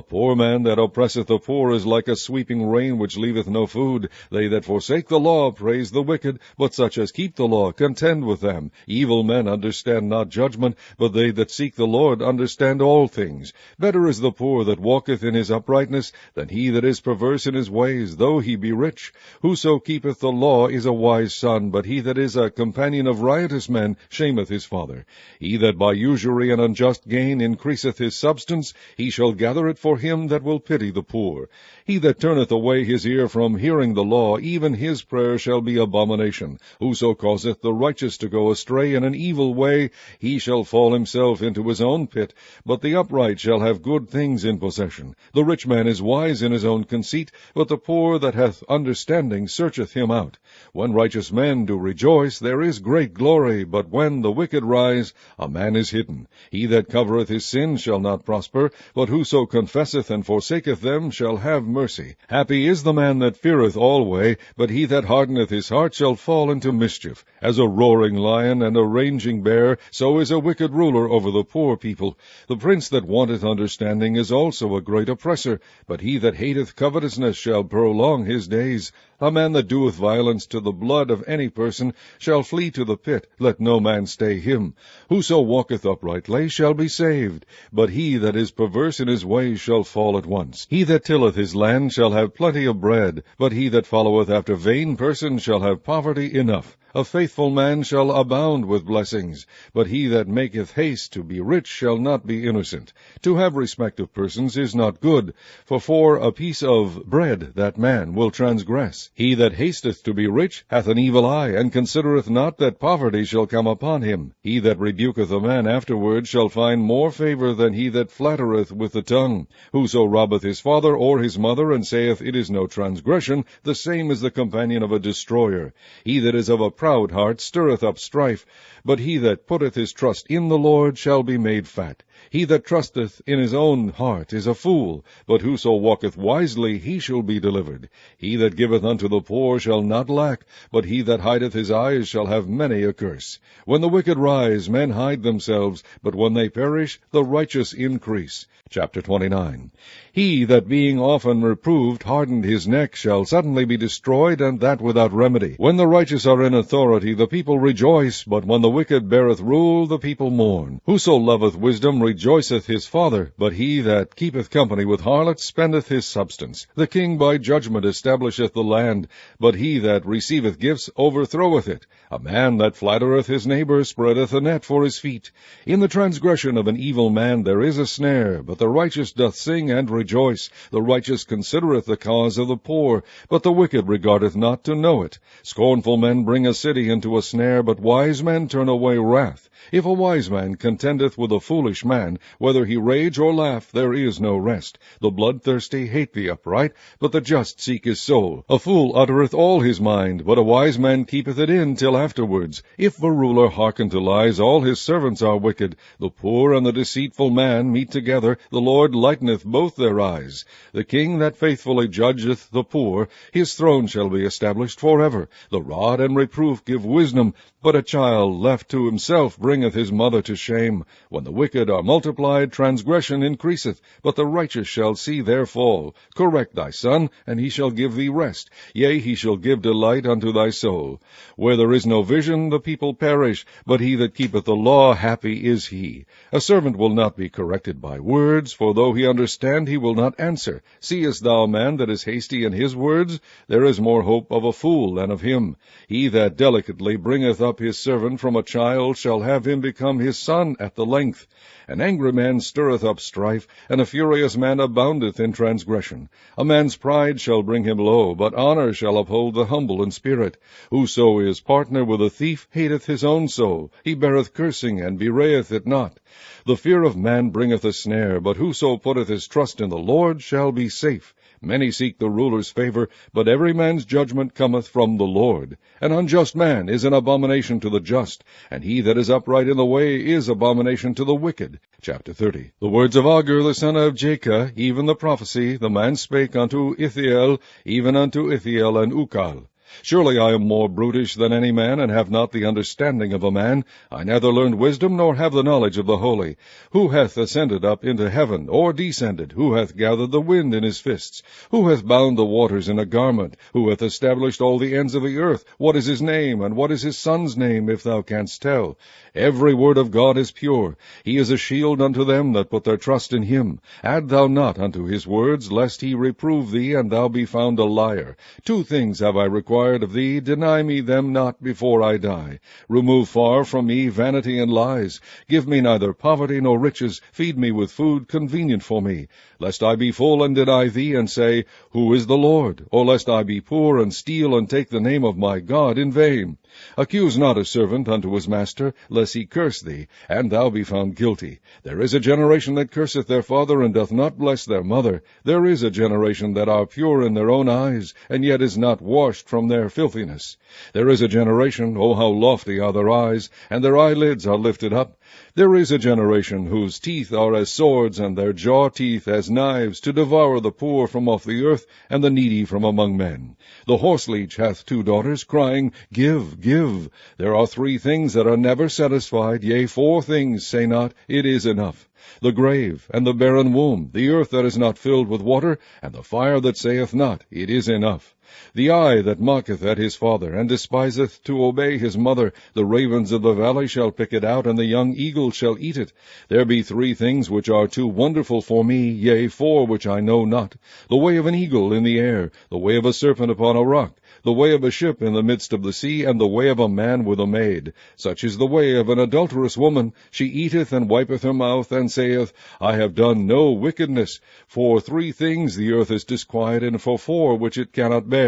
poor man that oppresseth the poor is like a sweeping rain which leaveth no food. They that forsake the law praise the wicked, but such as keep the law contend with them. Evil men understand not judgment, but they that seek the Lord understand all things. Better is the poor that walketh in his uprightness than he that is perverse in his ways. Those though he be rich. Whoso keepeth the law is a wise son, but he that is a companion of riotous men shameth his father. He that by usury and unjust gain increaseth his substance, he shall gather it for him that will pity the poor. He that turneth away his ear from hearing the law, even his prayer shall be abomination. Whoso causeth the righteous to go astray in an evil way, he shall fall himself into his own pit, but the upright shall have good things in possession. The rich man is wise in his own conceit, but the poor that hath understanding searcheth him out. When righteous men do rejoice, there is great glory, but when the wicked rise, a man is hidden. He that covereth his sins shall not prosper, but whoso confesseth and forsaketh them shall have mercy. Happy is the man that feareth alway, but he that hardeneth his heart shall fall into mischief. As a roaring lion and a raging bear, so is a wicked ruler over the poor people. The prince that wanteth understanding is also a great oppressor, but he that hateth covetousness shall prolong his days. A man that doeth violence to the blood of any person shall flee to the pit. Let no man stay him. Whoso walketh uprightly shall be saved, but he that is perverse in his ways shall fall at once. He that tilleth his land shall have plenty of bread, but he that followeth after vain persons shall have poverty enough. A faithful man shall abound with blessings, but he that maketh haste to be rich shall not be innocent. To have respect of persons is not good, for a piece of bread that man will transgress. He that hasteth to be rich hath an evil eye, and considereth not that poverty shall come upon him. He that rebuketh a man afterward shall find more favor than he that flattereth with the tongue. Whoso robbeth his father or his mother, and saith, It is no transgression, the same is the companion of a destroyer. He that is of a proud heart stirreth up strife, but he that putteth his trust in the Lord shall be made fat. He that trusteth in his own heart is a fool, but whoso walketh wisely, he shall be delivered. He that giveth unto the poor shall not lack, but he that hideth his eyes shall have many a curse. When the wicked rise, men hide themselves, but when they perish, the righteous increase. Chapter 29. He that being often reproved hardened his neck shall suddenly be destroyed, and that without remedy. When the righteous are in authority, the people rejoice, but when the wicked beareth rule, the people mourn. Whoso loveth wisdom rejoiceth his father, but he that keepeth company with harlots spendeth his substance. The king by judgment establisheth the land, but he that receiveth gifts overthroweth it. A man that flattereth his neighbor spreadeth a net for his feet. In the transgression of an evil man there is a snare, but the righteous doth sing and rejoice. The righteous considereth the cause of the poor, but the wicked regardeth not to know it. Scornful men bring a city into a snare, but wise men turn away wrath. If a wise man contendeth with a foolish man, whether he rage or laugh, there is no rest. The bloodthirsty hate the upright, but the just seek his soul. A fool uttereth all his mind, but a wise man keepeth it in till afterwards. If a ruler hearken to lies, all his servants are wicked. The poor and the deceitful man meet together, the Lord lighteneth both their eyes. The king that faithfully judgeth the poor, his throne shall be established forever. The rod and reproof give wisdom, but a child left to himself bringeth his mother to shame. When the wicked are multiplied, transgression increaseth, but the righteous shall see their fall. Correct thy son, and he shall give thee rest. Yea, he shall give delight unto thy soul. Where there is no vision, the people perish, but he that keepeth the law, happy is he. A servant will not be corrected by words, for though he understand, he will not answer. Seest thou a man that is hasty in his words? There is more hope of a fool than of him. He that delicately bringeth up his servant from a child shall have him become his son at the length. An angry man stirreth up strife, and a furious man aboundeth in transgression. A man's pride shall bring him low, but honor shall uphold the humble in spirit. Whoso is partner with a thief hateth his own soul. He beareth cursing, and bewrayeth it not. The fear of man bringeth a snare, but whoso putteth his trust in the Lord shall be safe. Many seek the ruler's favor, but every man's judgment cometh from the Lord. An unjust man is an abomination to the just, and he that is upright in the way is abomination to the wicked. Chapter 30. The words of Agur the son of Jakeh, even the prophecy, the man spake unto Ithiel, even unto Ithiel and Ukal. Surely I am more brutish than any man, and have not the understanding of a man. I neither learned wisdom, nor have the knowledge of the holy. Who hath ascended up into heaven, or descended? Who hath gathered the wind in his fists? Who hath bound the waters in a garment? Who hath established all the ends of the earth? What is his name, and what is his son's name, if thou canst tell? Every word of God is pure. He is a shield unto them that put their trust in him. Add thou not unto his words, lest he reprove thee, and thou be found a liar. 2 things have I required of thee, deny me them not before I die. Remove far from me vanity and lies. Give me neither poverty nor riches. Feed me with food convenient for me, lest I be full and deny thee, and say, Who is the Lord? Or lest I be poor, and steal, and take the name of my God in vain. Accuse not a servant unto his master, lest he curse thee, and thou be found guilty. There is a generation that curseth their father, and doth not bless their mother. There is a generation that are pure in their own eyes, and yet is not washed from their filthiness. There is a generation, O how lofty are their eyes, and their eyelids are lifted up. There is a generation whose teeth are as swords, and their jaw teeth as knives, to devour the poor from off the earth, and the needy from among men. The horseleech hath 2 daughters, crying, Give, give. There are 3 things that are never satisfied, yea, 4 things say not, It is enough. The grave, and the barren womb, the earth that is not filled with water, and the fire that saith not, It is enough. The eye that mocketh at his father, and despiseth to obey his mother, the ravens of the valley shall pick it out, and the young eagle shall eat it. There be 3 things which are too wonderful for me, yea, 4 which I know not. The way of an eagle in the air, the way of a serpent upon a rock, the way of a ship in the midst of the sea, and the way of a man with a maid. Such is the way of an adulterous woman. She eateth and wipeth her mouth, and saith, I have done no wickedness. For 3 things the earth is disquieted, and for 4 which it cannot bear.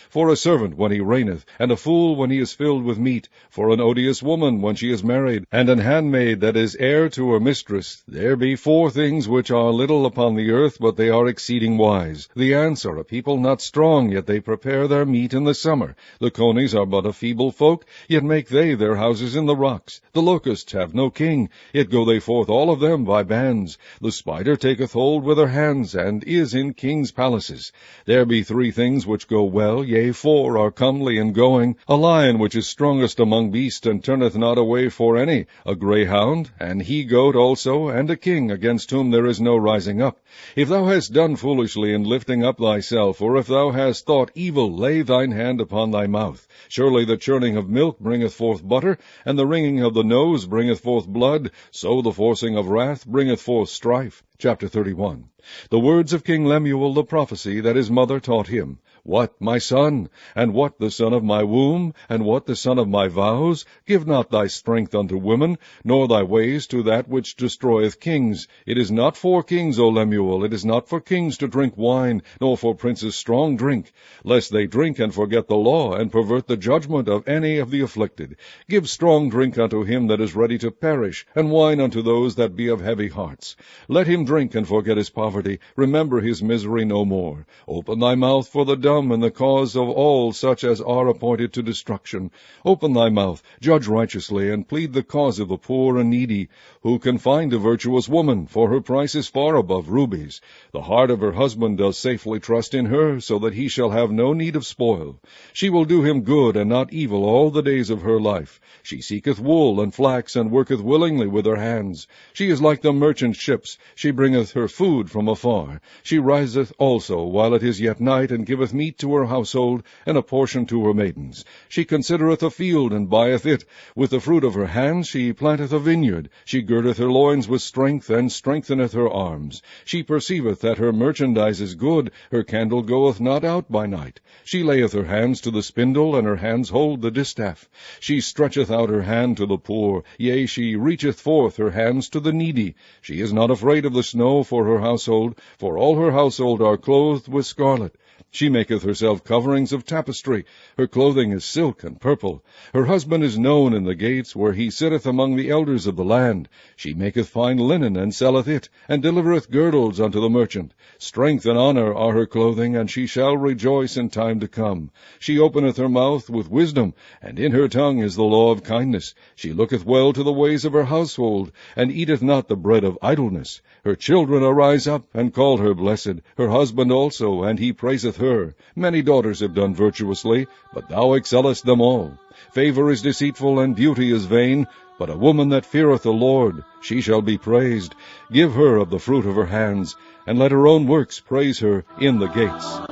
For a servant when he reigneth, and a fool when he is filled with meat. For an odious woman when she is married, and an handmaid that is heir to her mistress. There be 4 things which are little upon the earth, but they are exceeding wise. The ants are a people not strong, yet they prepare their meat in the summer. The conies are but a feeble folk, yet make they their houses in the rocks. The locusts have no king, yet go they forth all of them by bands. The spider taketh hold with her hands, and is in kings' palaces. There be 3 things which go well, yea, 4 are comely in going. A lion which is strongest among beasts, and turneth not away for any. A greyhound, an he-goat also, and a king, against whom there is no rising up. If thou hast done foolishly in lifting up thyself, or if thou hast thought evil, lay thine hand upon thy mouth. Surely the churning of milk bringeth forth butter, and the wringing of the nose bringeth forth blood, so the forcing of wrath bringeth forth strife. Chapter 31. The words of King Lemuel the prophecy that his mother taught him. What, my son? And what the son of my womb? And what the son of my vows? Give not thy strength unto women, nor thy ways to that which destroyeth kings. It is not for kings, O Lemuel, it is not for kings to drink wine, nor for princes strong drink, lest they drink and forget the law, and pervert the judgment of any of the afflicted. Give strong drink unto him that is ready to perish, and wine unto those that be of heavy hearts. Let him drink and forget his poverty, remember his misery no more. Open thy mouth for the dumb, and the cause of all such as are appointed to destruction. Open thy mouth, judge righteously, and plead the cause of the poor and needy. Who can find a virtuous woman? For her price is far above rubies. The heart of her husband does safely trust in her, so that he shall have no need of spoil. She will do him good and not evil all the days of her life. She seeketh wool and flax, and worketh willingly with her hands. She is like the merchant ships. She bringeth her food from afar. She riseth also while it is yet night, and giveth meat to her household, and a portion to her maidens. She considereth a field, and buyeth it. With the fruit of her hands she planteth a vineyard. She girdeth her loins with strength, and strengtheneth her arms. She perceiveth that her merchandise is good. Her candle goeth not out by night. She layeth her hands to the spindle, and her hands hold the distaff. She stretcheth out her hand to the poor, yea, she reacheth forth her hands to the needy. She is not afraid of the snow for her household, for all her household are clothed with scarlet. She maketh herself coverings of tapestry. Her clothing is silk and purple. Her husband is known in the gates, where he sitteth among the elders of the land. She maketh fine linen, and selleth it, and delivereth girdles unto the merchant. Strength and honor are her clothing, and she shall rejoice in time to come. She openeth her mouth with wisdom, and in her tongue is the law of kindness. She looketh well to the ways of her household, and eateth not the bread of idleness. Her children arise up, and call her blessed, her husband also, and he praiseth her. Many daughters have done virtuously, but thou excellest them all. Favor is deceitful, and beauty is vain, but a woman that feareth the Lord, she shall be praised. Give her of the fruit of her hands, and let her own works praise her in the gates.